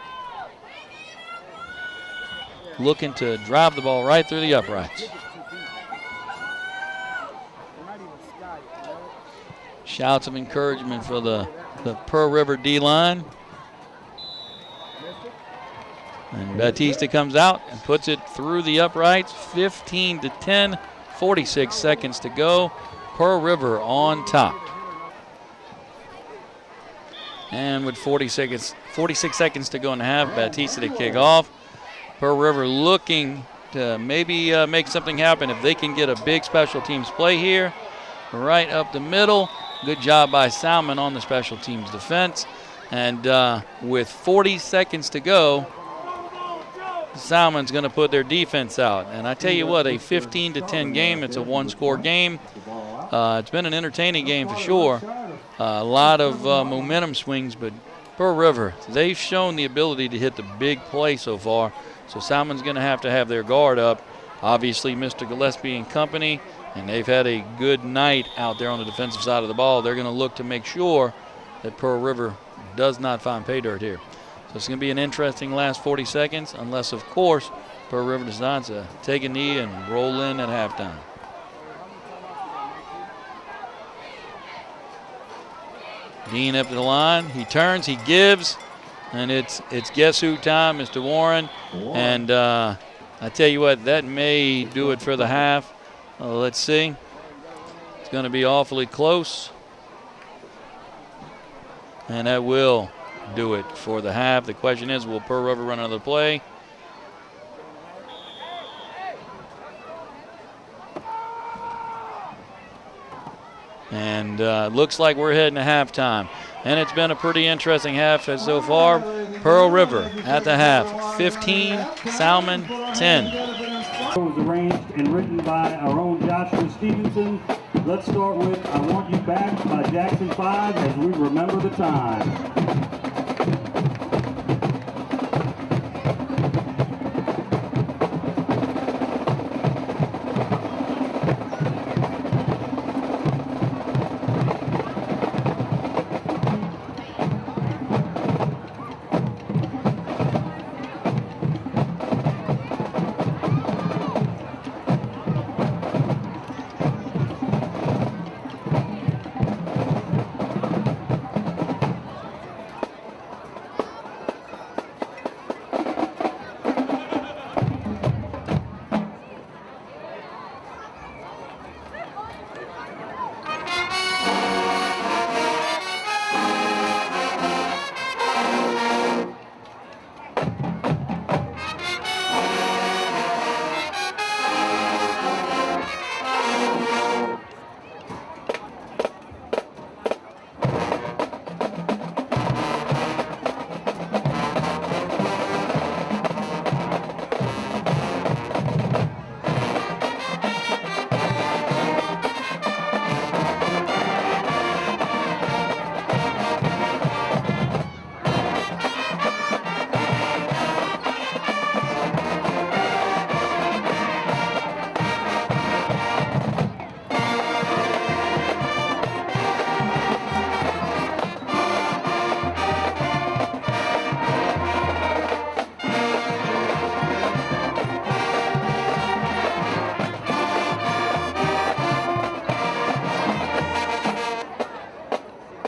looking to drive the ball right through the uprights. Shouts of encouragement for the Pearl River D-line. And Batista comes out and puts it through the uprights. 15-10, 46 seconds to go. Pearl River on top. And with 46 seconds to go in the half, Batista to kick off. Pearl River looking to maybe make something happen if they can get a big special teams play here. Right up the middle. Good job by Salmen on the special teams defense. And with 40 seconds to go, Salmen's going to put their defense out. And I tell you what, a 15-10 game, it's a one-score game. It's been an entertaining game for sure. A lot of momentum swings, but Pearl River, they've shown the ability to hit the big play so far. So Salmen's going to have their guard up. Obviously, Mr. Gillespie and company, and they've had a good night out there on the defensive side of the ball. They're going to look to make sure that Pearl River does not find pay dirt here. So it's going to be an interesting last 40 seconds, unless, of course, Pearl River decides to take a knee and roll in at halftime. Dean up to the line. He turns, he gives, and it's guess who time, Mr. Warren. And I tell you what, that may do it for the half. Let's see. It's going to be awfully close. And that will do it for the half. The question is, will Pearl River run another play? And looks like we're heading to halftime. And it's been a pretty interesting half so far. Pearl River at the half, 15, Salmen 10. It was arranged and written by our own Joshua Stevenson. Let's start with I Want You Back by Jackson 5 as we remember the time.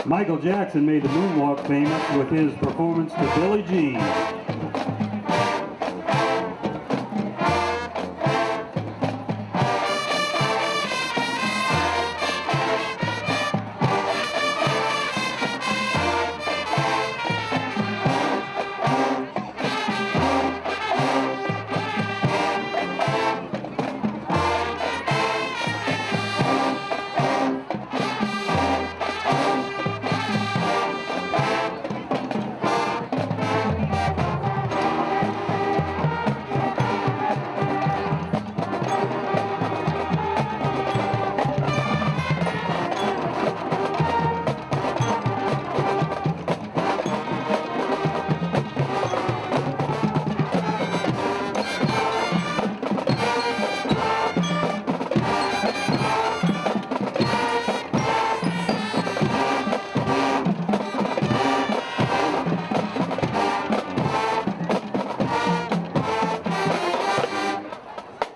Michael Jackson made the moonwalk famous with his performance to Billie Jean.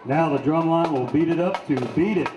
Now the drum line will beat it up to Beat It.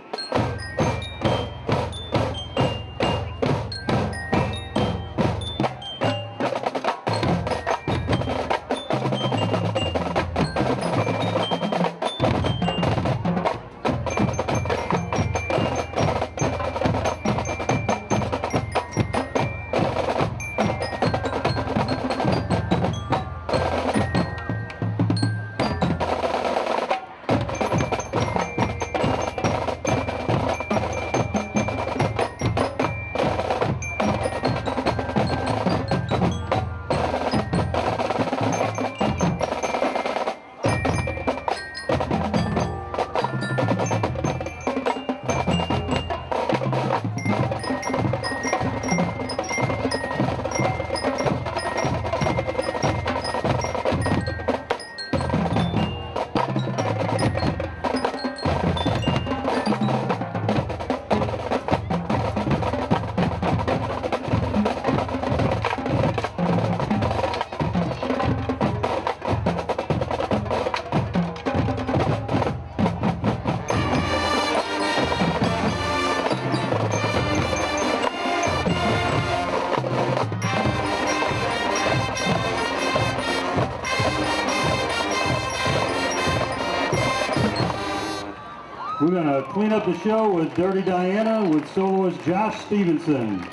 We're going to clean up the show with Dirty Diana with soloist Josh Stevenson.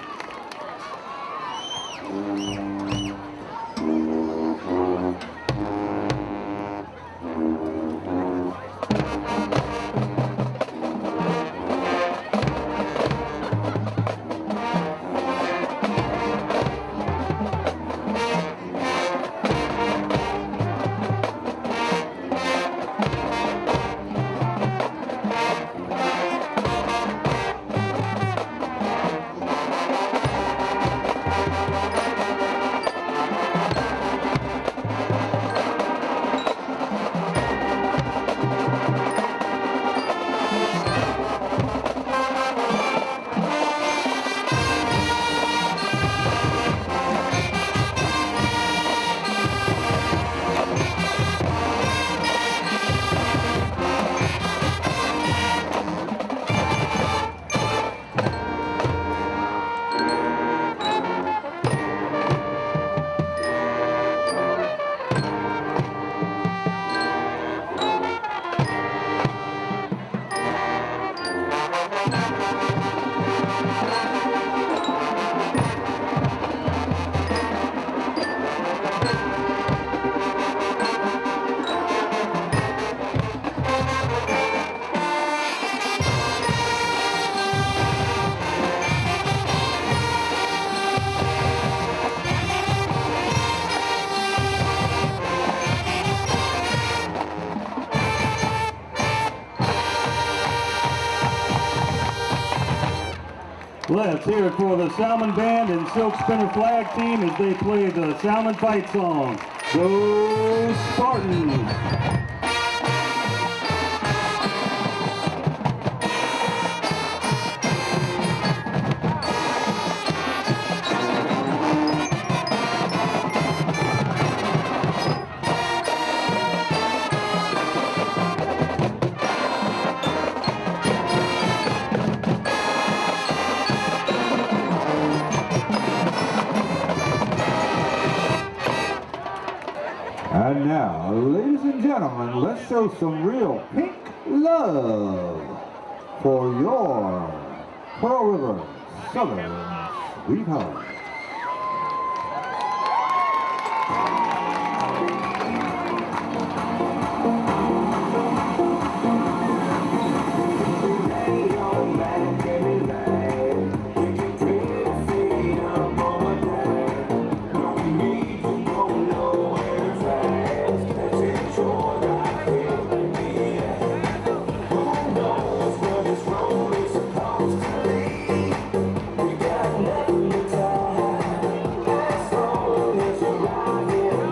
Let's hear it for the Salmen Band and Silk Spinner Flag Team as they play the Salmen Fight Song. Go Spartans! gentlemen, let's show some real pink love for your Pearl River Southern sweetheart. We got nothing to tie. As long as you're right here.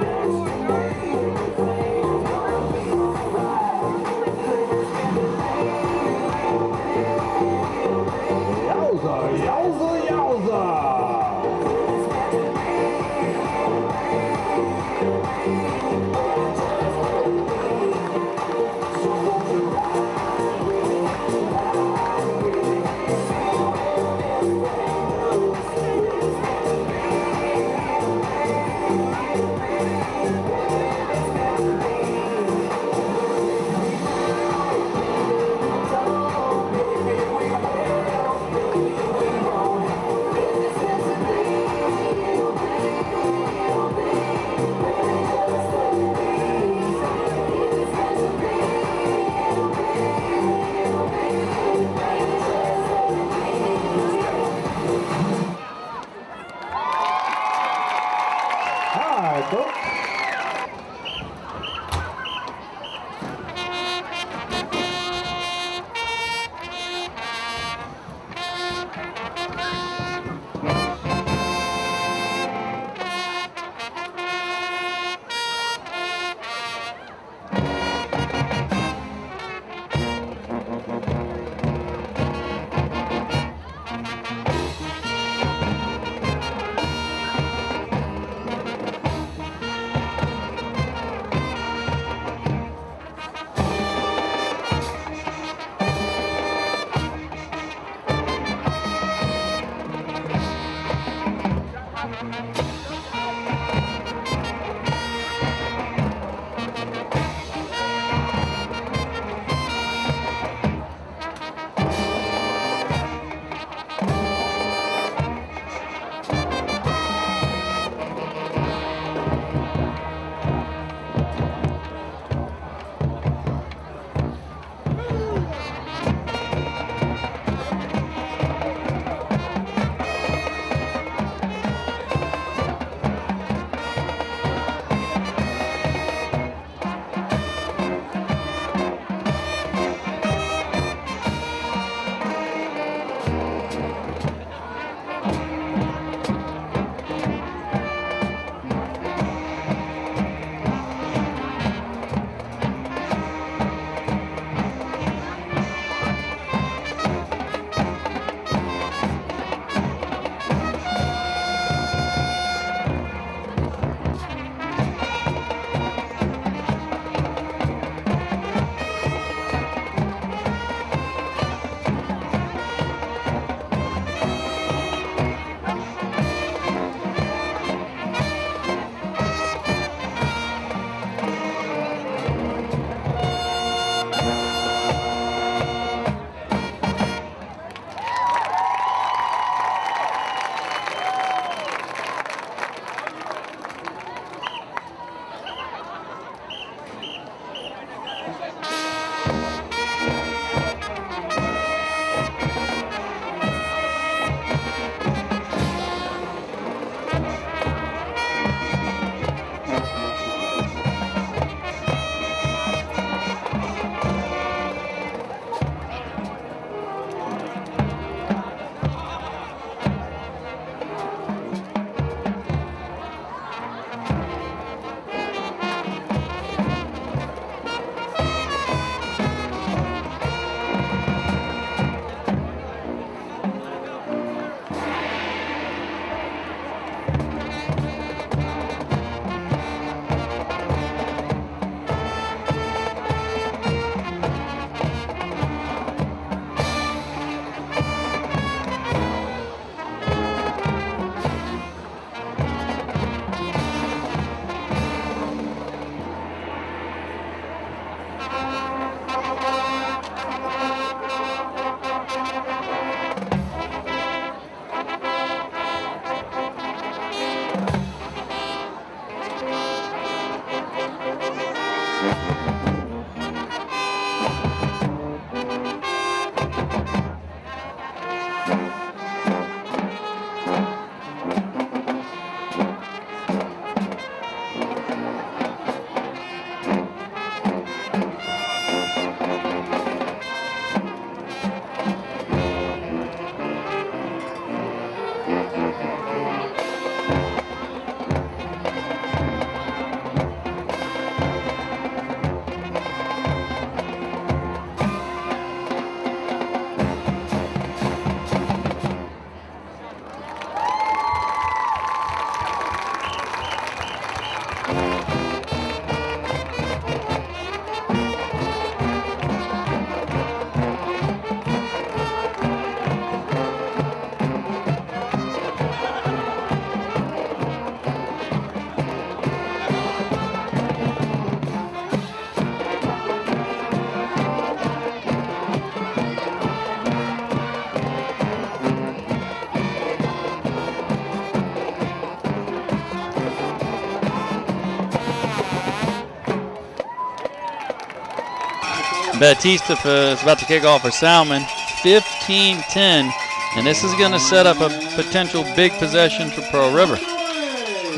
Batista is about to kick off for Salmen. 15-10. And this is going to set up a potential big possession for Pearl River.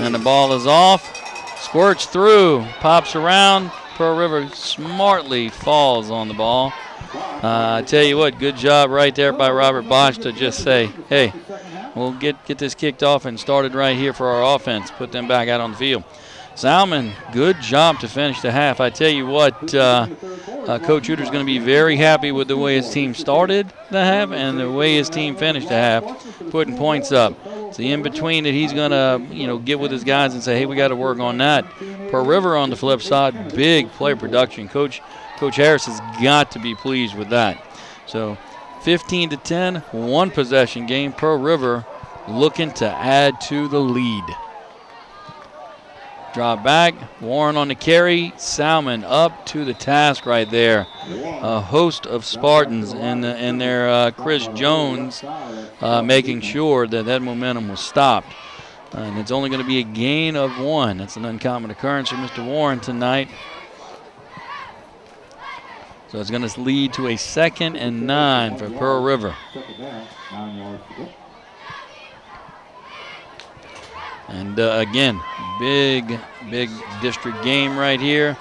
And the ball is off. Squirts through. Pops around. Pearl River smartly falls on the ball. I tell you what, good job right there by Robert Bosch to just say, hey, we'll get this kicked off and started right here for our offense. Put them back out on the field. Salmen, good job to finish the half. I tell you what, Coach Hooter's going to be very happy with the way his team started the half and the way his team finished the half, putting points up. It's the in-between that he's going to, get with his guys and say, hey, we got to work on that. Pearl River on the flip side, big play production. Coach Harris has got to be pleased with that. So 15-10, one possession game. Pearl River looking to add to the lead. Drop back, Warren on the carry. Salmen up to the task right there. A host of Spartans in their Chris Jones making sure that momentum was stopped. And it's only going to be a gain of 1. That's an uncommon occurrence for Mr. Warren tonight. So it's going to lead to a 2nd and 9 for Pearl River. And again, big district game right here.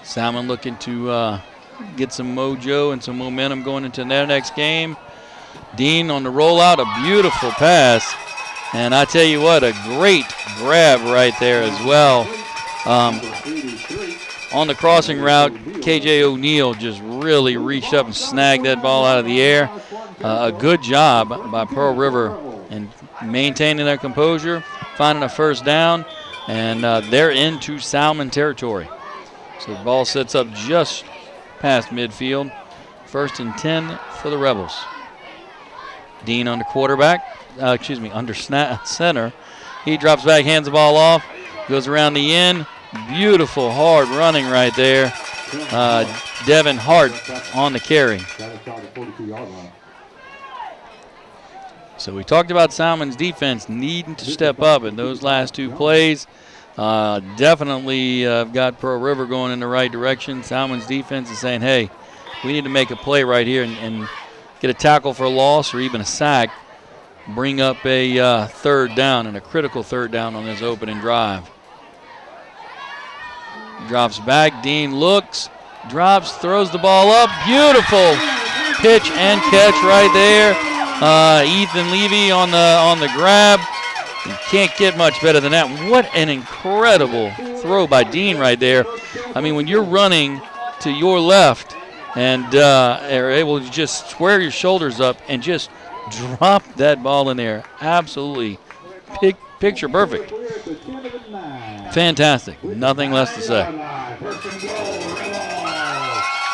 Salmen looking to get some mojo and some momentum going into their next game. Dean on the rollout, a beautiful pass. And I tell you what, a great grab right there as well. On the crossing route, KJ O'Neal just really reached up and snagged that ball out of the air. A good job by Pearl River and maintaining their composure, finding a first down, and they're into Salmen territory. So the ball sets up just past midfield. 1st and 10 for the Rebels. Dean on the quarterback, under center. He drops back, hands the ball off, goes around the end. Beautiful, hard running right there. Devin Hart on the carry. So we talked about Salmen's defense needing to step up in those last 2 plays. Definitely got Pearl River going in the right direction. Salmen's defense is saying, hey, we need to make a play right here and get a tackle for a loss or even a sack. Bring up a 3rd down and a critical 3rd down on this opening drive. Drops back. Dean looks, drops, throws the ball up. Beautiful pitch and catch right there. Ethan Levy on the grab. You can't get much better than that. What an incredible throw by Dean right there. I mean, when you're running to your left and are able to just square your shoulders up and just drop that ball in there, absolutely picture perfect. Fantastic. Nothing less to say.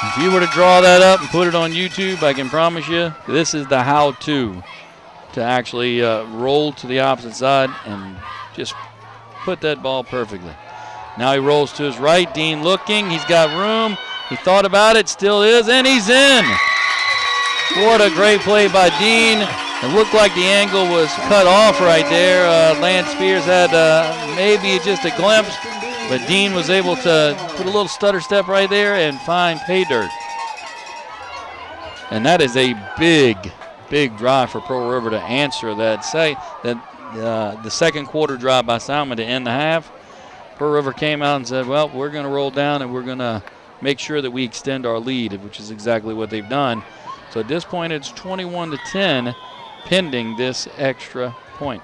If you were to draw that up and put it on YouTube, I can promise you this is the how-to actually roll to the opposite side and just put that ball perfectly. Now he rolls to his right. Dean looking. He's got room. He thought about it, still is, and he's in. What a great play by Dean. It looked like the angle was cut off right there. Lance Spears had maybe just a glimpse, but Dean was able to put a little stutter step right there and find pay dirt. And that is a big drive for Pearl River to answer that. The second quarter drive by Salmen to end the half. Pearl River came out and said, well, we're going to roll down and we're going to make sure that we extend our lead, which is exactly what they've done. So at this point, it's 21-10, pending this extra point.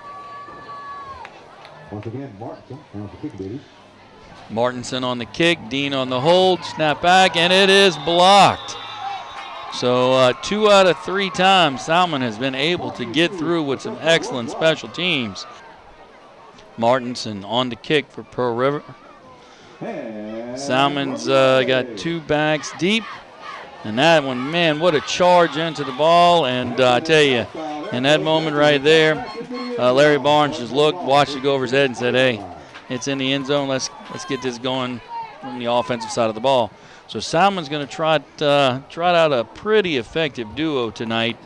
Once again, Martinson on the kick, Dean on the hold, snap back, and it is blocked. So 2 out of 3 times, Salmen has been able to get through with some excellent special teams. Martinson on the kick for Pearl River. Salmen's got 2 backs deep. And that one, man, what a charge into the ball. And I tell you, in that moment right there, Larry Barnes just looked, watched it go over his head and said, hey, it's in the end zone. Let's get this going from the offensive side of the ball. So Salmen's going to trot out a pretty effective duo tonight.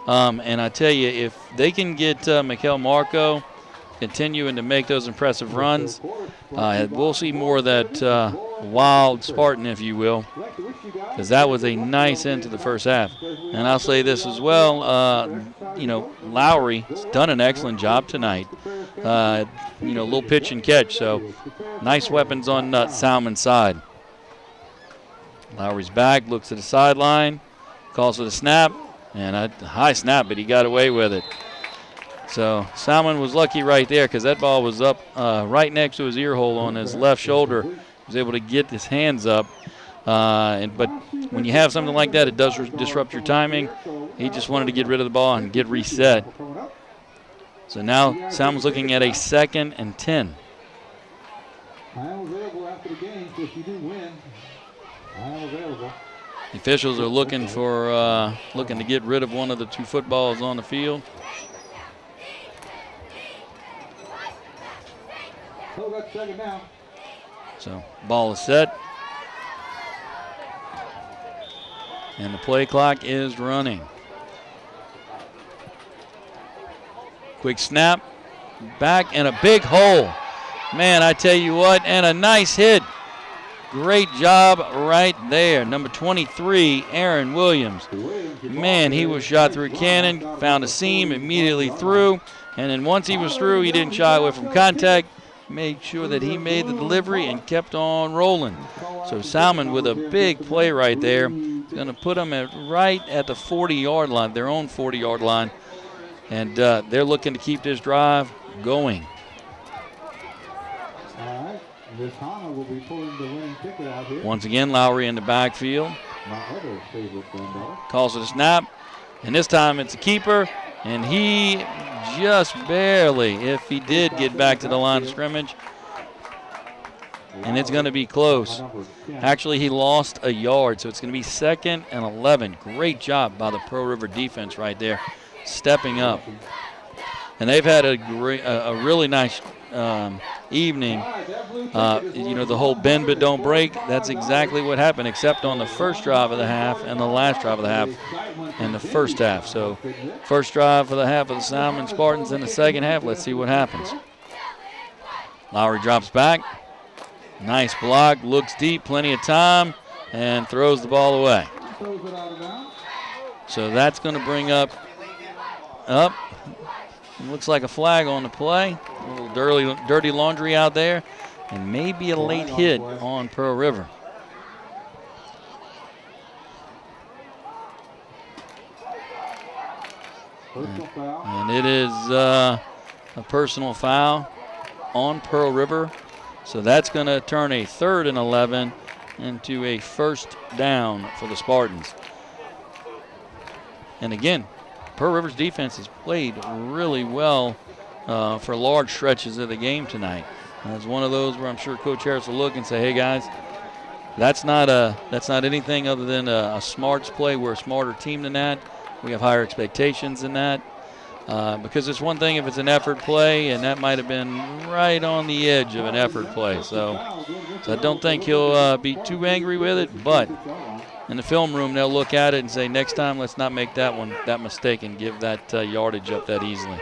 And I tell you, if they can get Mikel Marco continuing to make those impressive runs, we'll see more of that wild Spartan, if you will, because that was a nice end to the first half. And I'll say this as well, Lowry's done an excellent job tonight. A little pitch and catch, so nice weapons on Salmen's side. Lowry's back, looks at the sideline, calls for the snap, and a high snap, but he got away with it. So Salmen was lucky right there because that ball was up right next to his ear hole on his left shoulder. He was able to get his hands up. But when you have something like that, it does disrupt your timing. He just wanted to get rid of the ball and get reset. So now Salmen's looking at a 2nd and 10. I'm available after the game, so if you do win, I'm available. The officials are looking to get rid of one of the 2 footballs on the field. So that's 2nd down. So ball is set. And the play clock is running. Quick snap. Back and a big hole. Man, I tell you what, and a nice hit. Great job right there. Number 23, Aaron Williams. Man, he was shot through a cannon, found a seam, immediately through. And then once he was through, he didn't shy away from contact. Made sure that he made the delivery and kept on rolling. So Salmen with a big play right there. Going to put them right at the 40-yard line, their own 40-yard line. And they're looking to keep this drive going. All right. This Hana will be pulling the winning ticket out here. Once again, Lowry in the backfield. My other favorite granddaughter. Calls it a snap. And this time it's a keeper. And he just barely, if he did get back to the line of scrimmage. And it's going to be close. Actually, he lost a yard, so it's going to be 2nd and 11. Great job by the Pearl River defense right there, stepping up. And they've had a really nice evening. The whole bend but don't break, that's exactly what happened, except on the first drive of the half and the last drive of the half and the first half. So first drive for the half of the Salmen Spartans in the second half. Let's see what happens. Lowry drops back. Nice block, looks deep, plenty of time, and throws the ball away. So that's going to bring up. Looks like a flag on the play. A little dirty laundry out there, and maybe a late hit on Pearl River. And it is a personal foul on Pearl River. So that's going to turn a 3rd and 11 into a 1st down for the Spartans. And again, Pearl River's defense has played really well for large stretches of the game tonight. And it's one of those where I'm sure Coach Harris will look and say, "Hey guys, that's not anything other than a smarts play. We're a smarter team than that. We have higher expectations than that." Because it's one thing if it's an effort play, and that might have been right on the edge of an effort play. So I don't think he'll be too angry with it, but in the film room they'll look at it and say, next time let's not make that mistake and give that yardage up that easily.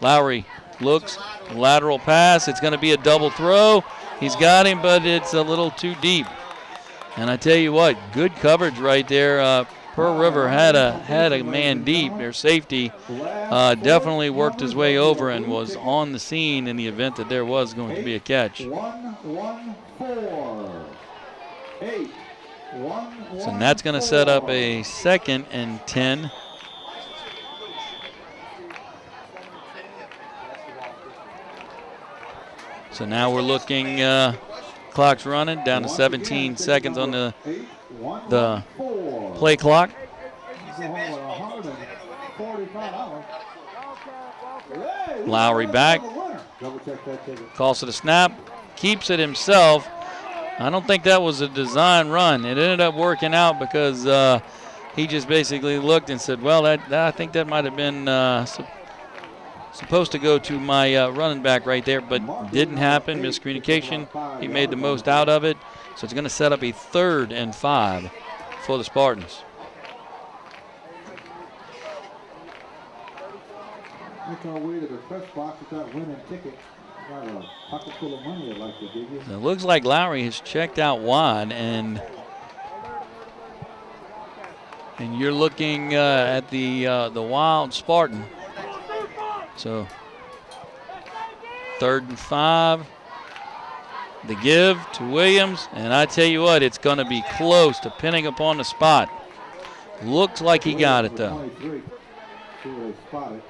Lowry looks, lateral pass. It's going to be a double throw. He's got him, but it's a little too deep. And I tell you what, good coverage right there. Pearl River had a man deep. Their safety definitely worked his way over and was on the scene in the event that there was going to be a catch. 1-1-4. 8. So that's going to set up a 2nd and 10. So now we're looking, clock's running down to 17 seconds on the play clock. Lowry back. Calls it a snap. Keeps it himself. I don't think that was a design run. It ended up working out because he just basically looked and said, well, I think that might have been supposed to go to my running back right there, but didn't happen. Miscommunication. He made the most out of it. So it's going to set up a 3rd and 5 for the Spartans. Make our way to the press box with that winning ticket. Got a pocket full of money I'd like to give you. It looks like Lowry has checked out wide, and you're looking at the Wild Spartan. So 3rd and 5. The give to Williams, and I tell you what, it's going to be close, depending upon the spot. Looks like he got it, though. 23. See where they spot it.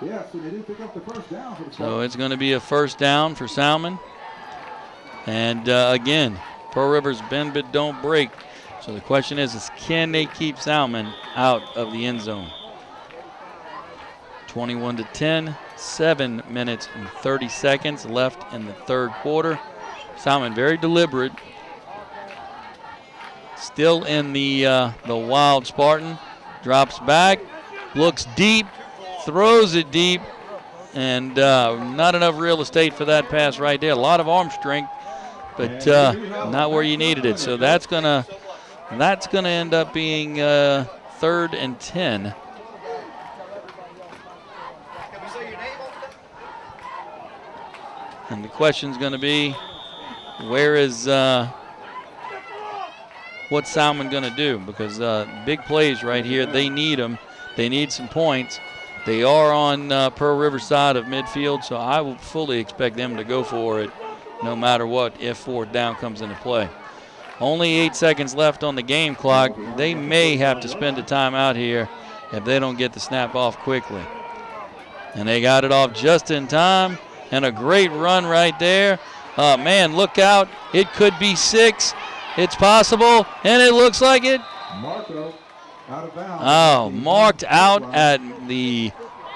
Yeah, so they didn't pick up the first down for the So it's going to be a first down for Salmen. And again, Pearl River's bend but don't break. So the question is can they keep Salmen out of the end zone? 21-10, 7 minutes and 30 seconds left in the 3rd quarter. Salmen very deliberate. Still in the Wild Spartan. Drops back, looks deep, throws it deep, and not enough real estate for that pass right there. A lot of arm strength, but not where you needed it. So that's gonna end up being 3rd and 10. And the question's going to be, where is what's Salmen going to do? Because big plays right here, they need them. They need some points. They are on Pearl River side of midfield, so I will fully expect them to go for it no matter what if 4th down comes into play. Only 8 seconds left on the game clock. They may have to spend a timeout here if they don't get the snap off quickly. And they got it off just in time, and a great run right there. Man, look out. It could be 6. It's possible, and it looks like it. Marco out of bounds. Oh, marked out at the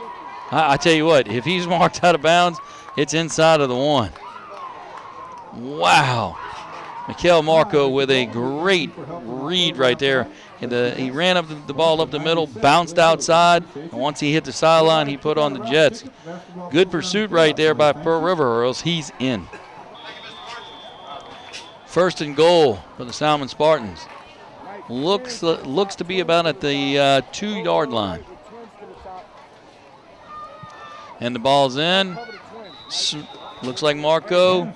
– I tell you what, if he's marked out of bounds, it's inside of the 1. Wow. Mikael Marco with a great read right there. He ran up the ball up the middle, bounced outside, and once he hit the sideline, he put on the Jets. Good pursuit right there by Pearl River, or else he's in. 1st and goal for the Salmen Spartans. Looks to be about at the 2-yard line. And the ball's in. Looks like Marco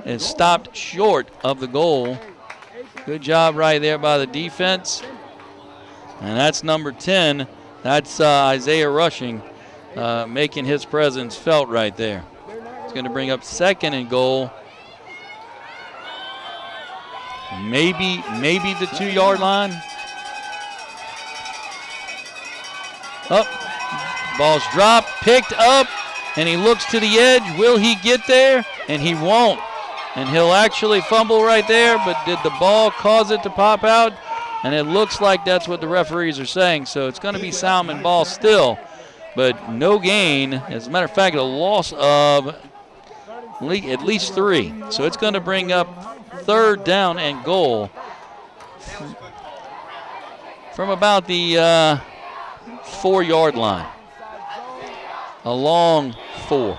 is stopped short of the goal. Good job right there by the defense. And that's number 10. That's Isaiah Rushing making his presence felt right there. It's going to bring up 2nd and goal. Maybe the 2-yard line. Up. Ball's dropped, picked up, and he looks to the edge. Will he get there? And he won't. And he'll actually fumble right there, but did the ball cause it to pop out? And it looks like that's what the referees are saying. So it's going to be Salmen ball still, but no gain. As a matter of fact, a loss of at least 3. So it's going to bring up 3rd down and goal from about the 4-yard line. A long 4. All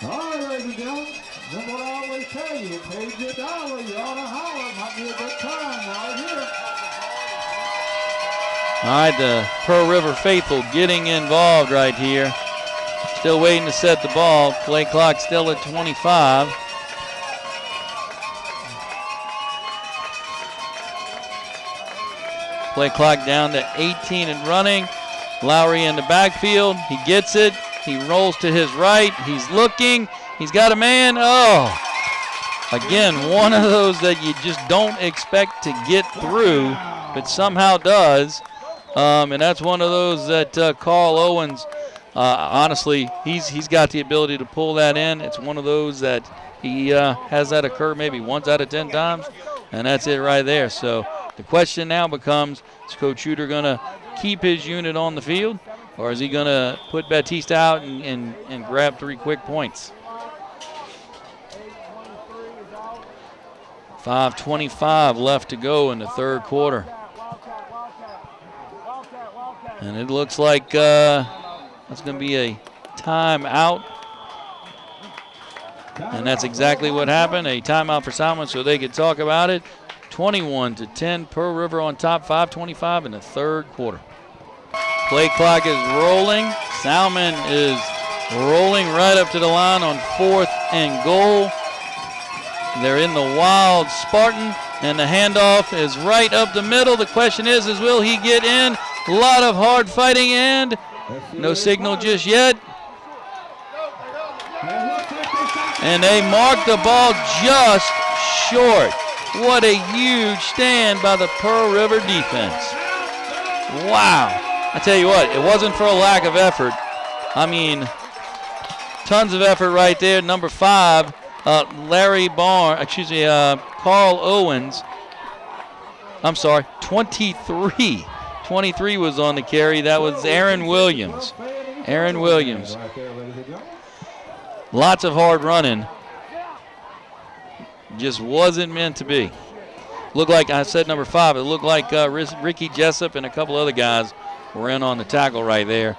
right, ladies and gentlemen, remember what I always tell you, it pays you $1, you ought to holler, it might be a good time right here. All right, the Pearl River faithful getting involved right here. Still waiting to set the ball. Play clock still at 25. Play clock down to 18 and running. Lowry in the backfield. He gets it. He rolls to his right. He's looking. He's got a man. Oh, again, one of those that you just don't expect to get through, but somehow does. And that's one of those that Carl Owens, honestly, he's got the ability to pull that in. It's one of those that he has that occur maybe once out of 10 times, and that's it right there. So the question now becomes, is Coach Shooter going to keep his unit on the field, or is he going to put Batista out and grab 3 quick points? 5:25 left to go in the 3rd quarter. And it looks like it's going to be a timeout. And that's exactly what happened, a timeout for Salmen so they could talk about it. 21-10. Pearl River on top, 5:25 in the third quarter. Play clock is rolling. Salmen is rolling right up to the line on 4th and goal. They're in the wild Spartan, and the handoff is right up the middle. The question is will he get in? A lot of hard fighting, and no signal just yet. And they mark the ball just short. What a huge stand by the Pearl River defense. Wow. I tell you what, it wasn't for a lack of effort. I mean, tons of effort right there. Number 5, Carl Owens. I'm sorry, 23. 23 was on the carry. That was Aaron Williams. Aaron Williams. Lots of hard running. Just wasn't meant to be. Looked like, I said number 5, it looked like Ricky Jessup and a couple other guys were in on the tackle right there.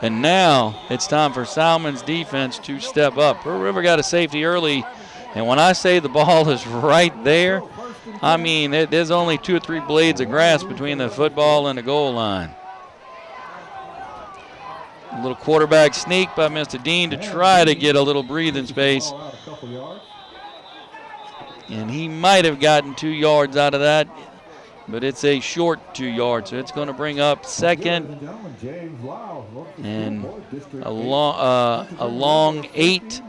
And now it's time for Salmen's defense to step up. Pearl River got a safety early, and when I say the ball is right there, I mean there's only 2 or 3 blades of grass between the football and the goal line. A little quarterback sneak by Mr. Dean to try to get a little breathing space. And he might have gotten 2 yards out of that, but it's a short 2 yards. So it's going to bring up 2nd and a long 8.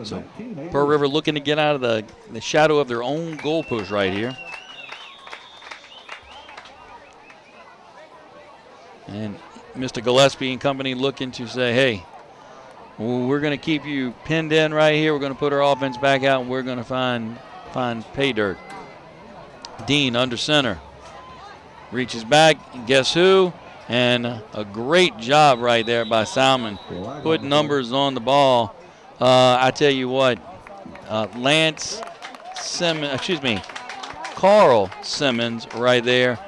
So Pearl River looking to get out of the shadow of their own goalpost right here. And Mr. Gillespie and company looking to say, hey, we're going to keep you pinned in right here. We're going to put our offense back out, and we're going to find pay dirt. Dean under center. Reaches back, and guess who? And a great job right there by Salmen. Put numbers on the ball. I tell you what, Carl Simmons right there.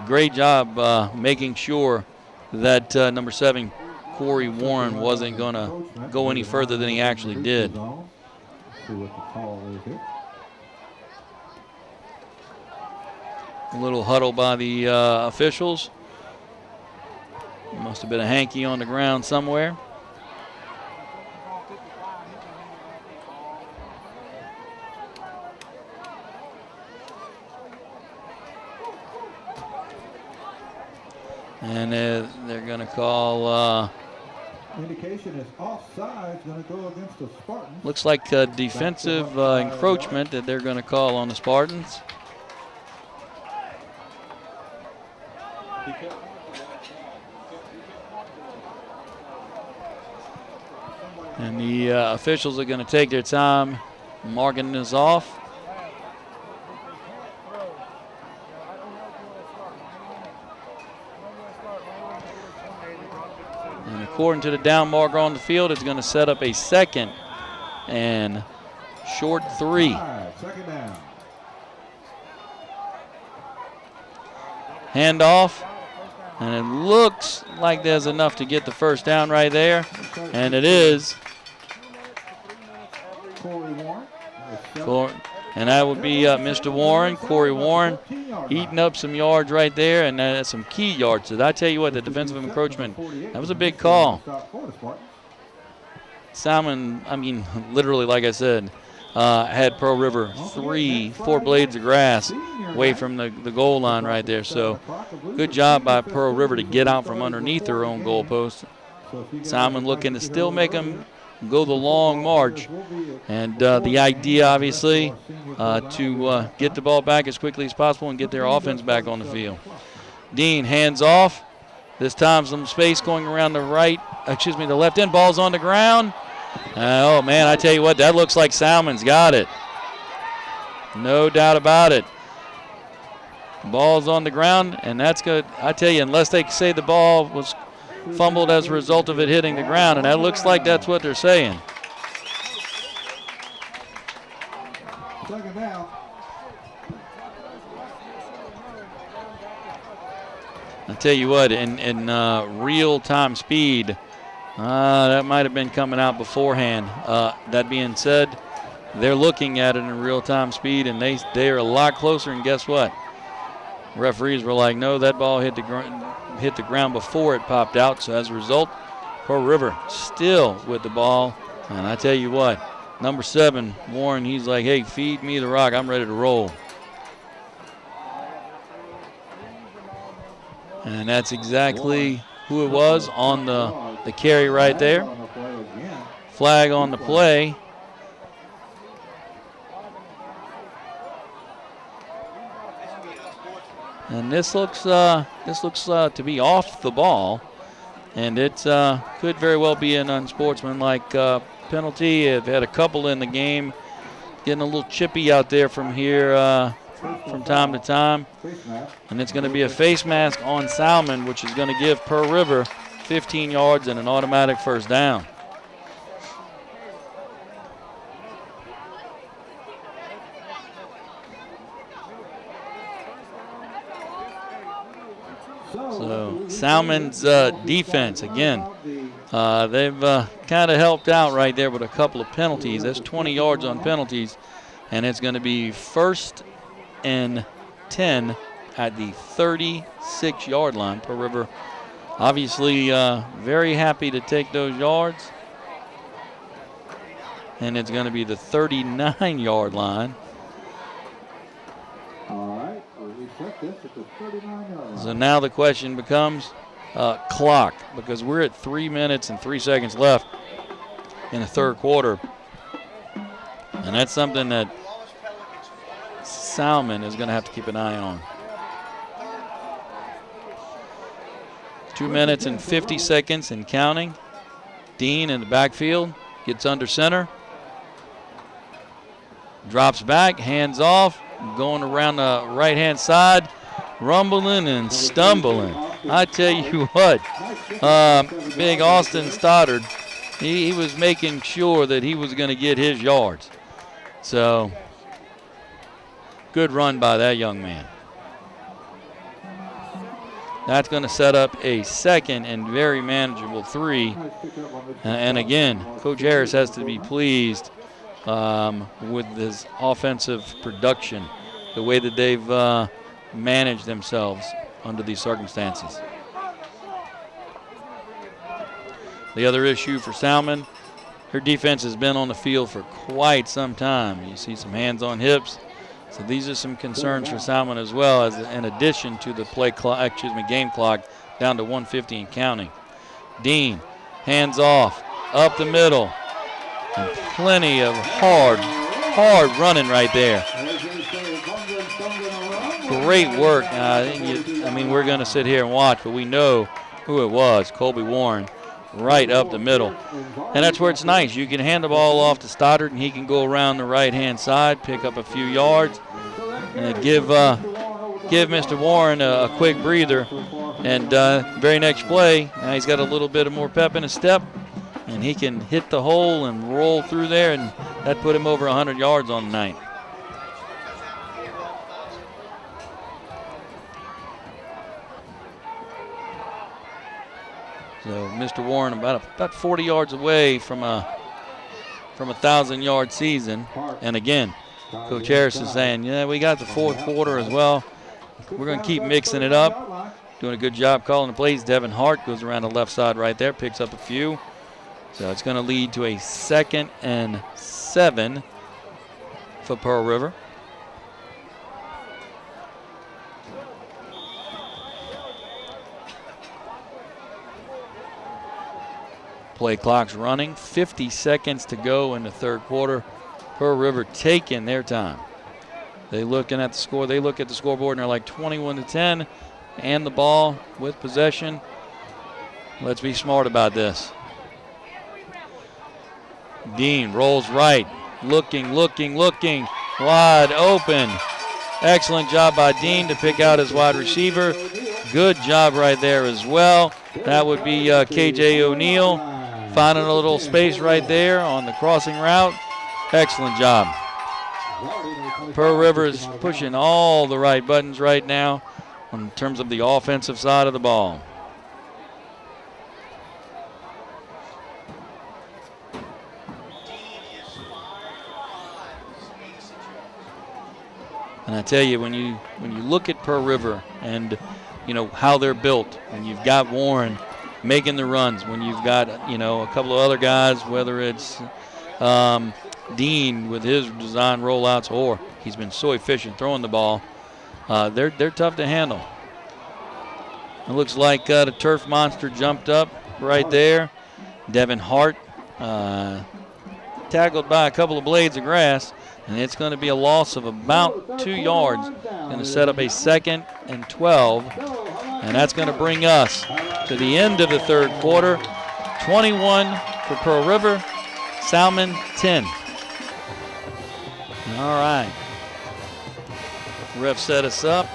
Great job making sure that number 7, Corey Warren, wasn't going to go any further than he actually did. A little huddle by the officials. Must have been a hanky on the ground somewhere. And they're going to call. Indication is offside. Going to go against the Spartans. Looks like defensive encroachment that they're going to call on the Spartans. And the officials are going to take their time marking this off. And according to the down marker on the field, it's going to set up a 2nd and short 3. Second down. Handoff. And it looks like there's enough to get the first down right there. And it is. And that would be Mr. Warren, Corey Warren, eating up some yards right there, and that's some key yards. So I tell you what, the defensive encroachment, that was a big call. Salmen, I mean, literally, like I said, had Pearl River 4 blades of grass away from the goal line right there. So good job by Pearl River to get out from underneath their own goalpost. Salmen looking to still make them go the long march. And the idea, obviously, to get the ball back as quickly as possible and get their offense back on the field. Dean hands off. This time some space going around the left end. Ball's on the ground. Oh, man, I tell you what, that looks like Salmen's got it. No doubt about it. Ball's on the ground, and that's good. I tell you, unless they say the ball was fumbled as a result of it hitting the ground, and that looks like that's what they're saying. Second down. I tell you what, in real-time speed, That might have been coming out beforehand. That being said, they're looking at it in real-time speed, and they are a lot closer, and guess what? Referees were like, no, that ball hit the ground before it popped out, so as a result, Pearl River still with the ball. And I tell you what, number 7, Warren, he's like, hey, feed me the rock. I'm ready to roll. And that's exactly who it was on the carry right there. Flag on the play. And this looks to be off the ball, and it could very well be an unsportsmanlike penalty. They've had a couple in the game, getting a little chippy out there from here from time to time, and it's going to be a face mask on Salmen, which is going to give Pearl River 15 yards and an automatic first down. So Salmen's defense, again, they've kind of helped out right there with a couple of penalties. That's 20 yards on penalties, and it's going to be 1st and 10 at the 36-yard line. Pearl River obviously very happy to take those yards, and it's going to be the 39-yard line. So now the question becomes clock, because we're at 3 minutes and 3 seconds left in the third quarter. And that's something that Salmen is going to have to keep an eye on. 2 minutes and 50 seconds and counting. Dean in the backfield gets under center. Drops back, hands off, going around the right-hand side. Rumbling and stumbling. I tell you what, big Austin Stoddard, he was making sure that he was going to get his yards. So, good run by that young man. That's going to set up a 2nd and very manageable 3. And again, Coach Harris has to be pleased with his offensive production, the way that they've manage themselves under these circumstances. The other issue for Salmen, her defense has been on the field for quite some time. You see some hands on hips. So these are some concerns for Salmen as well, as in addition to the game clock down to 150 and counting. Dean, hands off, up the middle, and plenty of hard running right there. Great work. We're going to sit here and watch, but we know who it was, Colby Warren, right up the middle. And that's where it's nice. You can hand the ball off to Stoddard, and he can go around the right-hand side, pick up a few yards, and give Mr. Warren a quick breather. And very next play, now he's got a little bit of more pep in his step, and he can hit the hole and roll through there, and that put him over 100 yards on the night. So Mr. Warren about 40 yards away from a 1,000-yard season. And again, Coach Harris is saying, yeah, we got the fourth quarter as well. We're going to keep mixing it up. Doing a good job calling the plays. Devin Hart goes around the left side right there, picks up a few. So it's going to lead to a 2nd and 7 for Pearl River. Play clock's running. 50 seconds to go in the third quarter. Pearl River taking their time. They looking at the score. They look at the scoreboard and they're like 21-10, and the ball with possession. Let's be smart about this. Dean rolls right, looking, wide open. Excellent job by Dean to pick out his wide receiver. Good job right there as well. That would be KJ O'Neal, finding a little space right there on the crossing route. Excellent job. Pearl River is pushing all the right buttons right now in terms of the offensive side of the ball. And I tell you, when you look at Pearl River and how they're built, and you've got Warren making the runs, when you've got a couple of other guys, whether it's Dean with his design rollouts, or he's been so efficient throwing the ball, they're tough to handle. It looks like the turf monster jumped up right there. Devin Hart tackled by a couple of blades of grass, and it's going to be a loss of about 2 yards. Going to set up a 2nd and 12, and that's going to bring us to the end of the third quarter. 21 for Pearl River, Salmen 10. All right. Ref set us up.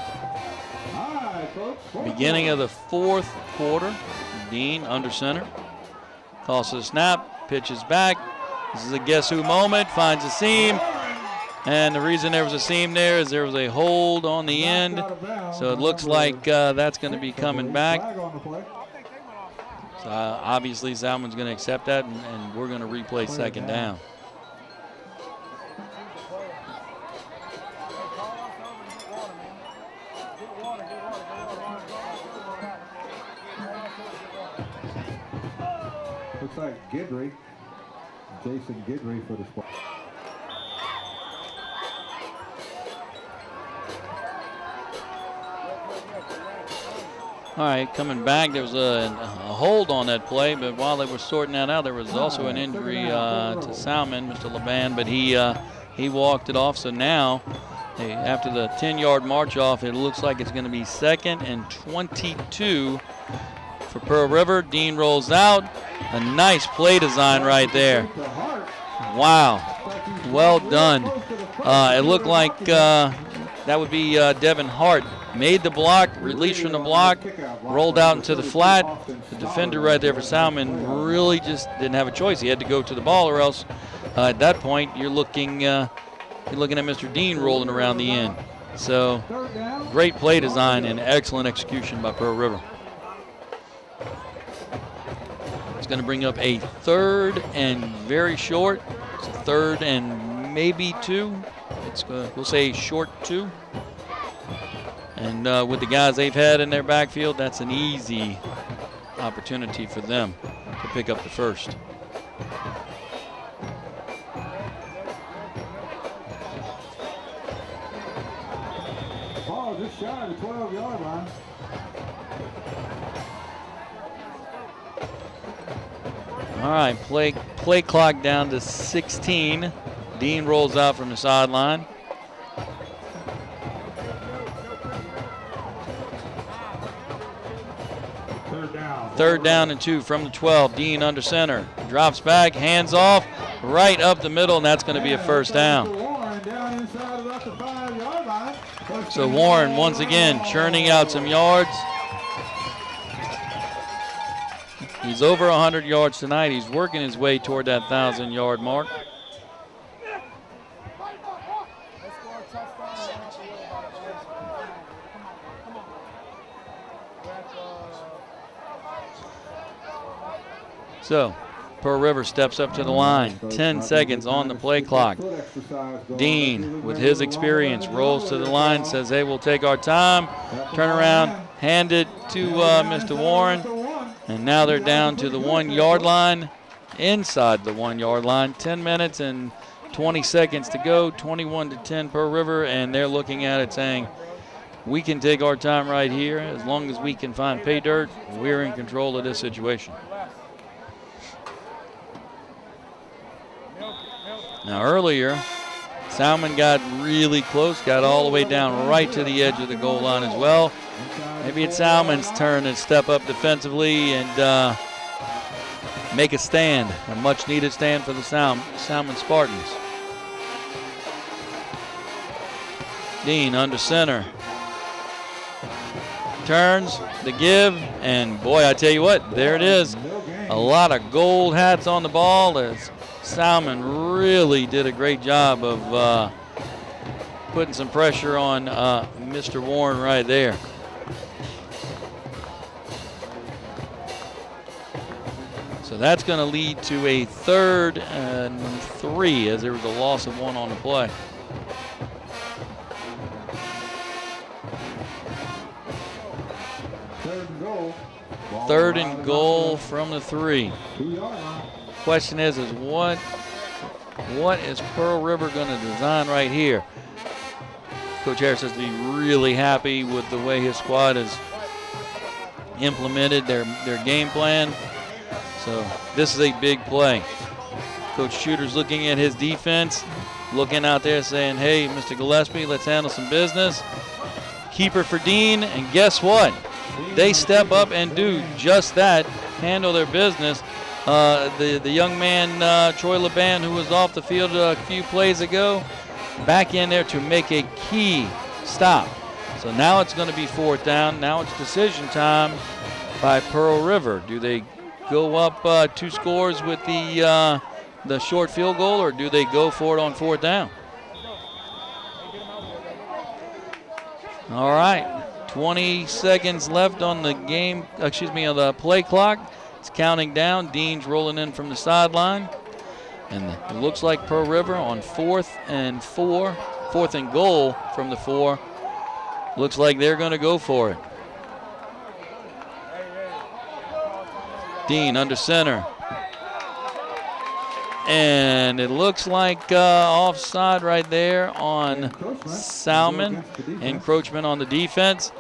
Beginning of the fourth quarter. Dean under center. Calls for the snap. Pitches back. This is a guess who moment. Finds a seam. And the reason there was a seam there is there was a hold on the end. So it looks like that's going to be coming back. So obviously Salmon's going to accept that, and we're going to replay 2nd down. Looks like Gidry, Jason Gidry for the spot. All right, coming back, there was a hold on that play, but while they were sorting that out, there was also an injury to Salmen, Mr. Laban, but he walked it off. So now, after the 10-yard march off, it looks like it's going to be 2nd and 22 for Pearl River. Dean rolls out. A nice play design right there. Wow. Well done. It looked like that would be Devin Hart. Made the block, released from the block, rolled out into the flat. The defender right there for Salmen really just didn't have a choice. He had to go to the ball, or else at that point you're looking at Mr. Dean rolling around the end. So great play design and excellent execution by Pearl River. It's going to bring up a 3rd and very short. It's a 3rd and maybe 2. We'll say short 2. And with the guys they've had in their backfield, that's an easy opportunity for them to pick up the first. Ball just shy of the 12-yard line. All right, play clock down to 16. Dean rolls out from the sideline. Third down and 2 from the 12. Dean under center. Drops back, hands off, right up the middle, and that's going to be a first down. So Warren once again churning out some yards. He's over 100 yards tonight. He's working his way toward that 1,000-yard mark. So, Pearl River steps up to the line. 10 seconds on the play clock. Dean, with his experience, rolls to the line, says, hey, we'll take our time. Turn around, hand it to Mr. Warren. And now they're down to the 1-yard line, inside the 1-yard line. 10 minutes and 20 seconds to go, 21-10 Pearl River, and they're looking at it saying, we can take our time right here. As long as we can find pay dirt, we're in control of this situation. Now earlier, Salmen got really close, got all the way down right to the edge of the goal line as well. Maybe it's Salmen's turn to step up defensively and make a stand, a much-needed stand for the Salmen Spartans. Dean under center. Turns, the give, and boy, I tell you what, there it is. A lot of gold hats on the ball as Salmen really did a great job of putting some pressure on Mr. Warren right there. So that's going to lead to a 3rd and 3 as there was a loss of 1 on the play. goal. Ball Third right and about goal the from the 3. 2-yard line. Question is what is Pearl River going to design right here? Coach Harris has to be really happy with the way his squad has implemented their game plan. So this is a big play. Coach Shooter's looking at his defense, looking out there saying, hey, Mr. Gillespie, let's handle some business. Keeper for Dean, and guess what? They step up and do just that, handle their business. The young man, Troy LeBan, who was off the field a few plays ago, back in there to make a key stop. So now it's going to be 4th down. Now it's decision time by Pearl River. Do they go up 2 scores with the short field goal, or do they go for it on 4th down? All right, 20 seconds left on the game, on the play clock. It's counting down. Dean's rolling in from the sideline. And it looks like Pearl River on 4th and goal from the 4. Looks like they're going to go for it. Dean under center. And it looks like offside right there on Salmen. Encroachment on the defense.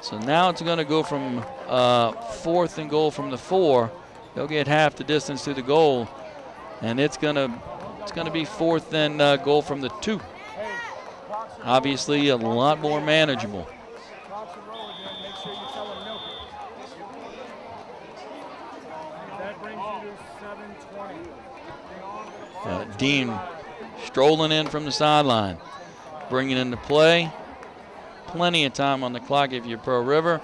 So now it's going to go from 4th and goal from the 4. They'll get half the distance to the goal. And it's gonna be 4th and goal from the 2. Obviously, a lot more manageable. Dean strolling in from the sideline, bringing into play. Plenty of time on the clock if you're Pearl River.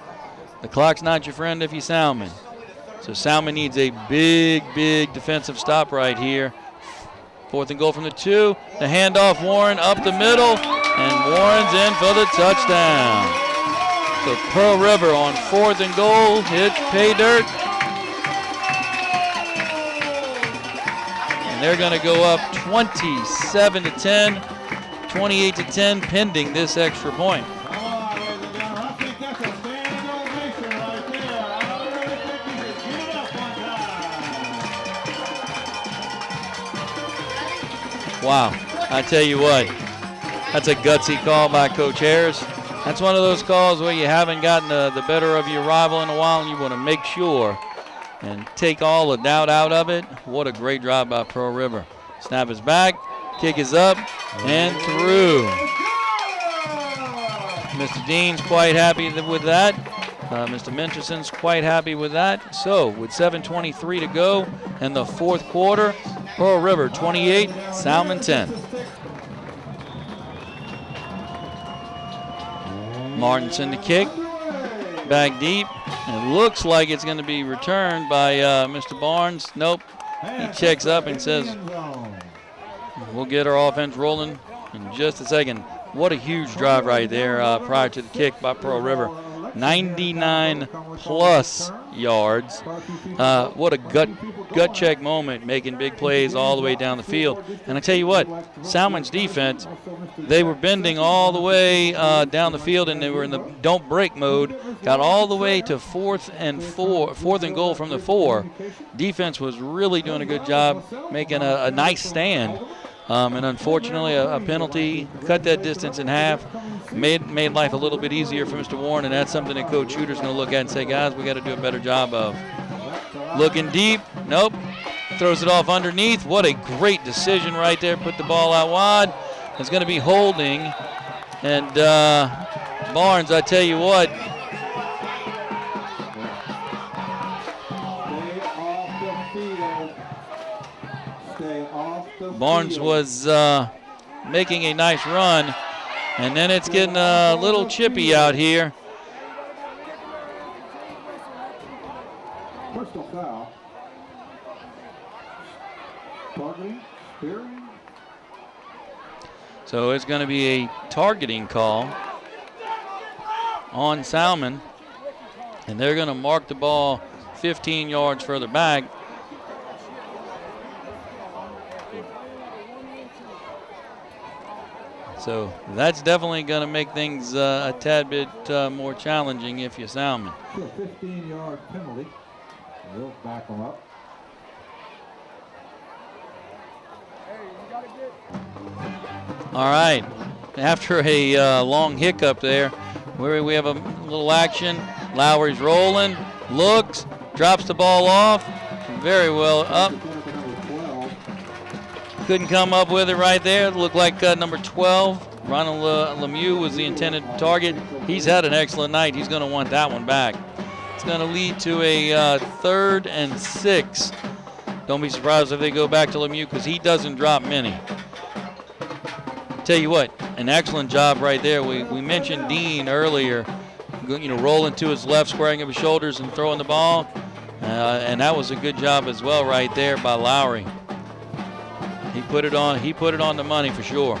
The clock's not your friend if you're Salmen. So Salmen needs a big defensive stop right here. 4th and goal from the 2. The handoff, Warren up the middle, and Warren's in for the touchdown. So Pearl River on 4th and goal, hits pay dirt. And they're going to go up 27-10, 28-10, pending this extra point. Wow, I tell you what, that's a gutsy call by Coach Harris. That's one of those calls where you haven't gotten the better of your rival in a while, and you want to make sure and take all the doubt out of it. What a great drive by Pearl River. Snap is back, kick is up, and through. Mr. Dean's quite happy with that. Mr. Mencherson's quite happy with that. So with 7:23 to go in the 4th quarter, Pearl River 28, Salmen 10. Martinson to kick, back deep. It looks like it's going to be returned by Mr. Barnes. Nope, he checks up and says, we'll get our offense rolling in just a second. What a huge drive right there prior to the kick by Pearl River. 99+ yards. What a gut check moment, making big plays all the way down the field. And I tell you what, Salmen's defense, they were bending all the way down the field, and they were in the don't break mode. Got all the way to 4th and goal from the 4. Defense was really doing a good job, making a nice stand. And unfortunately, a penalty cut that distance in half, made life a little bit easier for Mr. Warren, and that's something that Coach Shooter's going to look at and say, guys, we got to do a better job of. Looking deep, nope, throws it off underneath. What a great decision right there, put the ball out wide. It's going to be holding, and Barnes, I tell you what, Barnes was making a nice run, and then it's getting a little chippy out here. Personal foul. Targeting, spearing. So it's going to be a targeting call on Salmen, and they're going to mark the ball 15 yards further back. So that's definitely going to make things a tad bit more challenging if you're Salmen. A 15-yard penalty. We'll back them up. All right. After a long hiccup there, where we have a little action, Lowry's rolling, looks, drops the ball off, very well up. Couldn't come up with it right there. It looked like number 12, Ronald Lemieux, was the intended target. He's had an excellent night. He's going to want that one back. It's going to lead to a 3rd and 6. Don't be surprised if they go back to Lemieux because he doesn't drop many. Tell you what, an excellent job right there. We mentioned Dean earlier, rolling to his left, squaring up his shoulders and throwing the ball. And that was a good job as well right there by Lowry. He put it on the money for sure.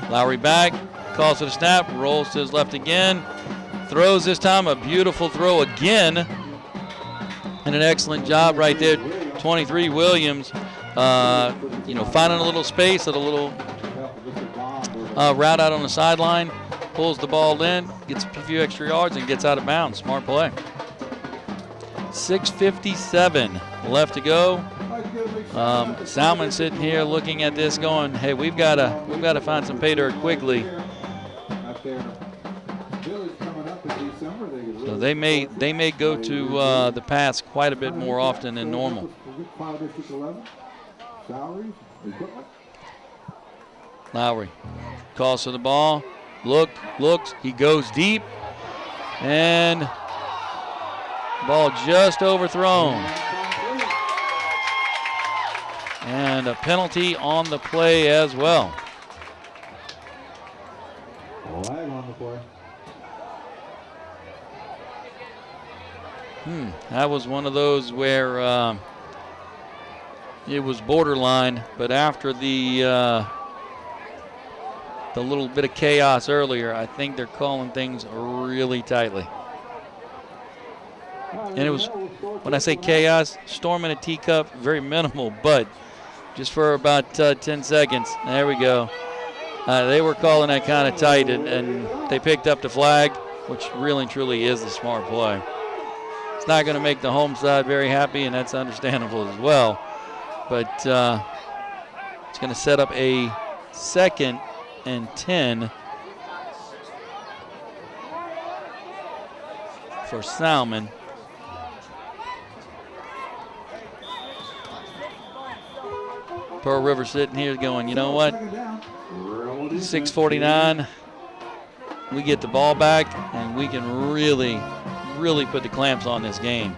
Lowry back, calls for the snap, rolls to his left again, throws this time, a beautiful throw again. And an excellent job right there. 23 Williams, finding a little space at a little route out on the sideline, pulls the ball in, gets a few extra yards, and gets out of bounds. Smart play. 6:57 left to go. Salmen sitting here looking at this, going, "Hey, we've got to find some pay dirt quickly." So they may go to the pass quite a bit more often than normal. Lowry calls for the ball, looks, he goes deep, and ball just overthrown. And a penalty on the play as well. Flag on the play. That was one of those where it was borderline, but after the little bit of chaos earlier, I think they're calling things really tightly. And it was, when I say chaos, storm in a teacup, very minimal, but just for about 10 seconds. There we go. They were calling that kind of tight, and they picked up the flag, which really and truly is the smart play. It's not going to make the home side very happy, and that's understandable as well. But it's going to set up a 2nd and 10 for Salmen. Pearl River sitting here going, you know what? 6:49. We get the ball back, and we can really put the clamps on this game.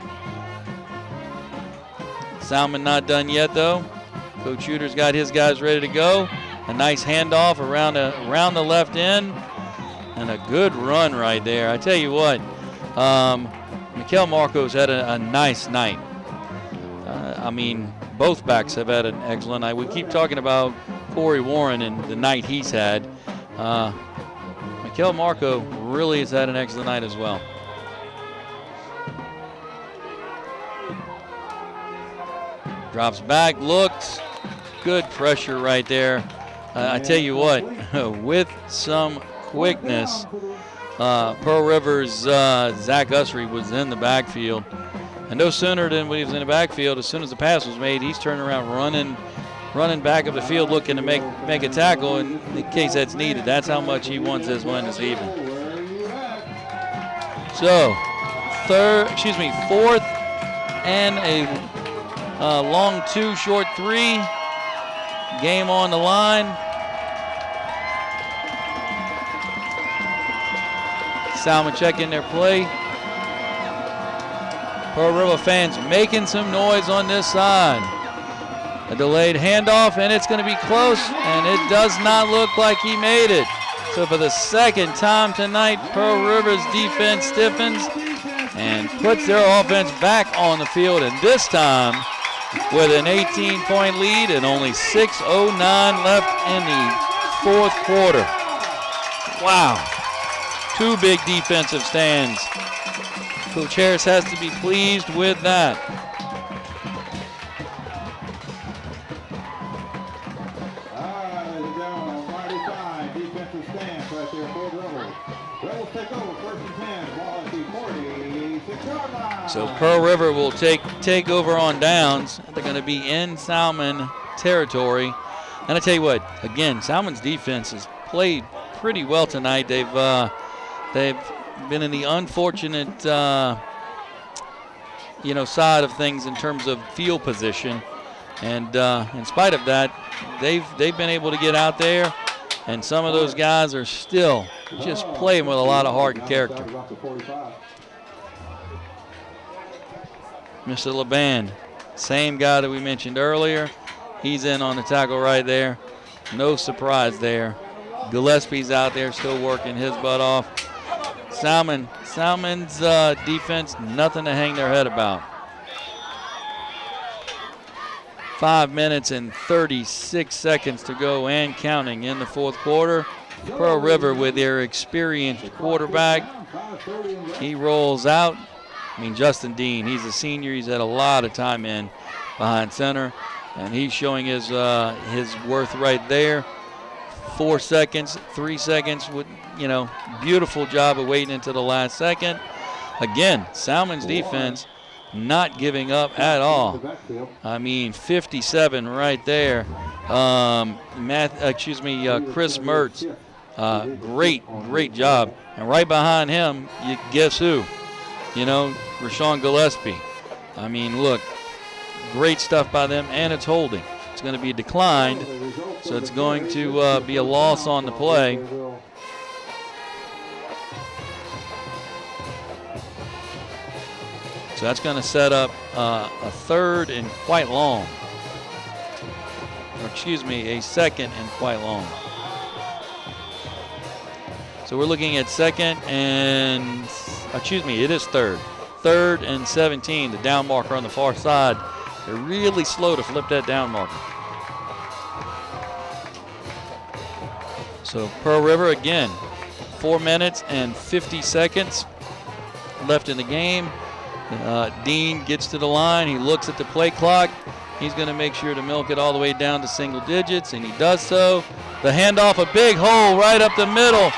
Salmen not done yet, though. Coach Shooter's got his guys ready to go. A nice handoff around the left end, and a good run right there. I tell you what, Mikel Marcos had a nice night. Both backs have had an excellent night. We keep talking about Corey Warren and the night he's had. Mikel Marco really has had an excellent night as well. Drops back, looks, good pressure right there. I tell you what, with some quickness, Pearl River's Zach Usry was in the backfield. And no sooner than when he was in the backfield, as soon as the pass was made, he's turning around running back up the field looking to make a tackle in case that's needed. That's how much he wants this win this evening. So, 4th and a long 2, short 3. Game on the line. Salmen checking their play. Pearl River fans making some noise on this side. A delayed handoff, and it's going to be close, and it does not look like he made it. So for the 2nd time tonight, Pearl River's defense stiffens and puts their offense back on the field, and this time with an 18-point lead and only 6:09 left in the 4th quarter. Wow. 2 big defensive stands. Coach Harris has to be pleased with that. So Pearl River will take over on downs. They're going to be in Salmen territory. And I tell you what, again, Salmen's defense has played pretty well tonight. They've been in the unfortunate side of things in terms of field position, and in spite of that, they've been able to get out there, and some of those guys are still just playing with a lot of heart and character. Mr. LeBand, same guy that we mentioned earlier, he's in on the tackle right there. No surprise there. Gillespie's out there still working his butt off. Salmen's defense, nothing to hang their head about. 5 minutes and 36 seconds to go and counting in the fourth quarter. Pearl River with their experienced quarterback. He rolls out. Justin Dean, he's a senior. He's had a lot of time in behind center, and he's showing his worth right there. 4 seconds, 3 seconds with, beautiful job of waiting until the last second. Again, Salmen's defense not giving up at all. 57 right there. Chris Mertz, great job. And right behind him, guess who? Rashawn Gillespie. Look, great stuff by them, and it's holding. It's going to be declined, so it's going to be a loss on the play. So that's going to set up a third and quite long. A second and quite long. So we're looking at second and, it is third. Third and 17, the down marker on the far side. They're really slow to flip that down marker. So Pearl River again, 4 minutes and 50 seconds left in the game. Dean gets to the line. He looks at the play clock. He's going to make sure to milk it all the way down to single digits, and he does so. The handoff, a big hole right up the middle.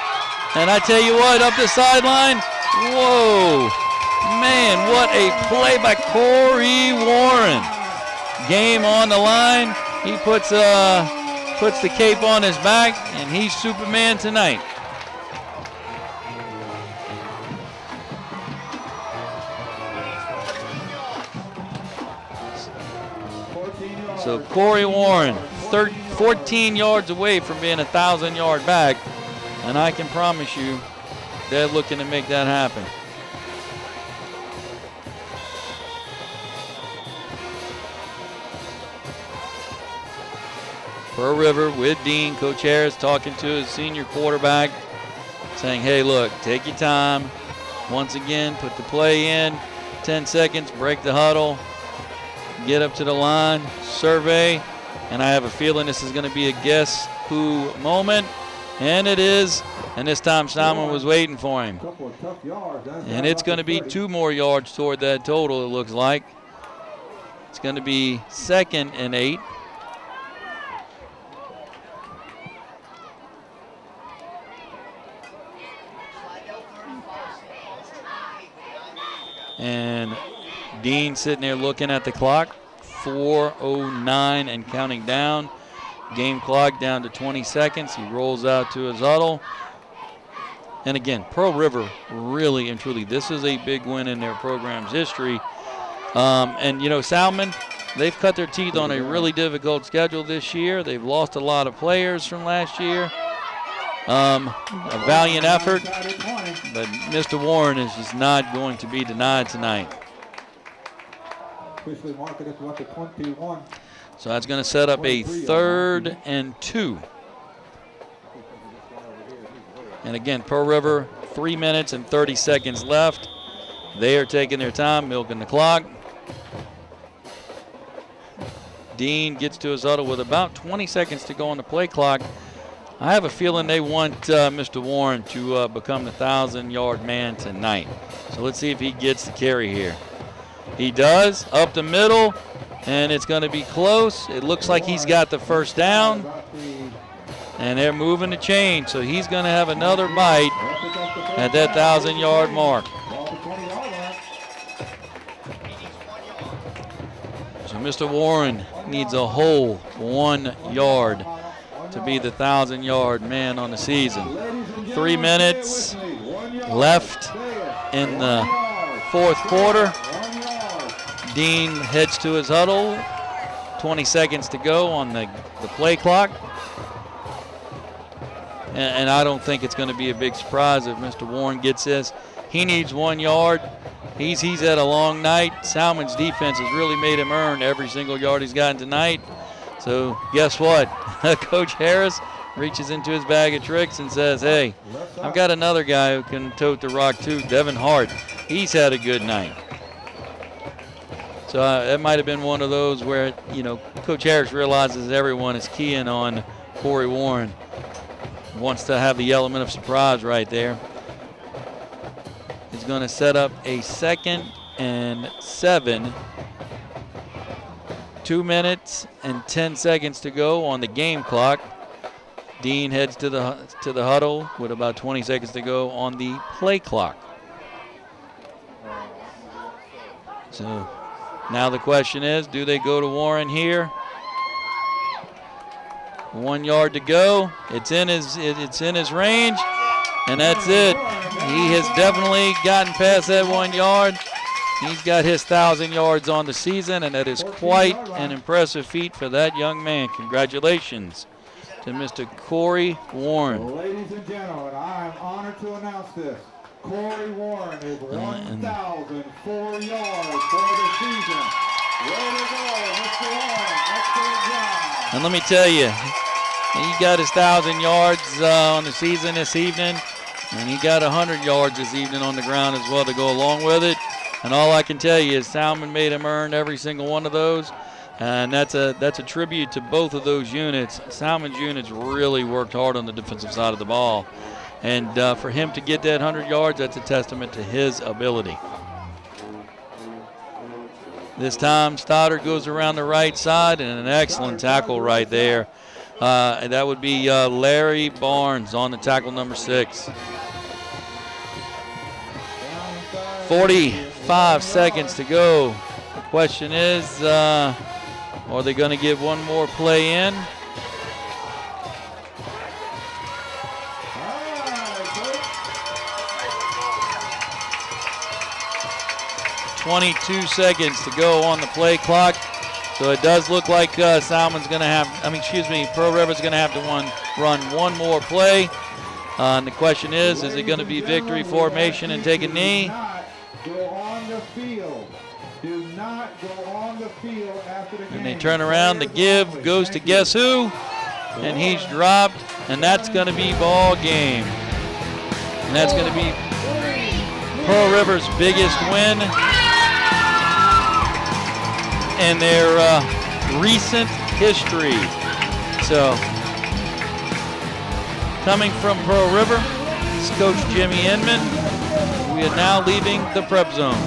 And I tell you what, up the sideline, whoa. Man, what a play by Corey Warren. Game on the line. He puts the cape on his back, and he's Superman tonight. So Corey Warren, 14 yards away from being a 1,000-yard back, and I can promise you they're looking to make that happen. Pearl River with Dean. Coach Harris talking to his senior quarterback, saying, hey, look, take your time. Once again, put the play in. 10 seconds, break the huddle. Get up to the line, survey, and I have a feeling this is going to be a guess who moment, and it is, and this time Salmen was waiting for him. And it's going to be 2 more yards toward that total, it looks like. It's going to be 2nd and 8. And Dean sitting there looking at the clock, 4:09 and counting down. Game clock down to 20 seconds. He rolls out to his huddle. And again, Pearl River, really and truly, this is a big win in their program's history. Salmen, they've cut their teeth on a really difficult schedule this year. They've lost a lot of players from last year. A valiant effort, but Mr. Warren is just not going to be denied tonight. So that's going to set up a 3rd and 2. And again, Pearl River, 3 minutes and 30 seconds left. They are taking their time, milking the clock. Dean gets to his huddle with about 20 seconds to go on the play clock. I have a feeling they want Mr. Warren to become the 1,000-yard man tonight. So let's see if he gets the carry here. He does, up the middle, and it's going to be close. It looks like he's got the first down, and they're moving the chain, so he's going to have another bite. at that 1,000-yard mark. So Mr. Warren needs a whole 1 yard to be the 1,000-yard man on the season. 3 minutes left in the fourth quarter. Dean heads to his huddle. 20 seconds to go on the play clock. And I don't think it's going to be a big surprise if Mr. Warren gets this. He needs 1 yard. He's had a long night. Salmen's defense has really made him earn every single yard he's gotten tonight. So guess what? Coach Harris reaches into his bag of tricks and says, hey, I've got another guy who can tote the rock too, Devin Hart. He's had a good night. So that might have been one of those where, Coach Harris realizes everyone is keying on Corey Warren. Wants to have the element of surprise right there. He's going to set up a 2nd and 7. 2 minutes and 10 seconds to go on the game clock. Dean heads to the huddle with about 20 seconds to go on the play clock. So now the question is, do they go to Warren here? 1 yard to go. It's in his range, and that's it. He has definitely gotten past that 1 yard. He's got his 1,000 yards on the season, and that is quite an impressive feat for that young man. Congratulations to Mr. Corey Warren. Ladies and gentlemen, I am honored to announce this. Corey Warren is 1,004 yards for the season. Way to go, Mr. Warren. Excellent job. And let me tell you, he got his 1,000 yards on the season this evening, and he got 100 yards this evening on the ground as well to go along with it. And all I can tell you is Salmen made him earn every single one of those, and that's a tribute to both of those units. Salmen's units really worked hard on the defensive side of the ball, and for him to get that 100 yards, that's a testament to his ability. This time, Stoddard goes around the right side, and an excellent tackle right there. And that would be Larry Barnes on the tackle number 6. 45 seconds to go. The question is, are they going to give one more play in? .22 seconds to go on the play clock. So it does look like Salmen's going to have, Pearl River's going to have to run one more play. And the question is it going to be victory formation and take a knee? Go on the field. Do not go on the field after the game. And they turn around, the give goes to guess who? And he's dropped, and that's going to be ball game. And that's going to be Pearl River's biggest win in their recent history. So, coming from Pearl River, it's Coach Jimmy Inman. We are now leaving the Prep Zone.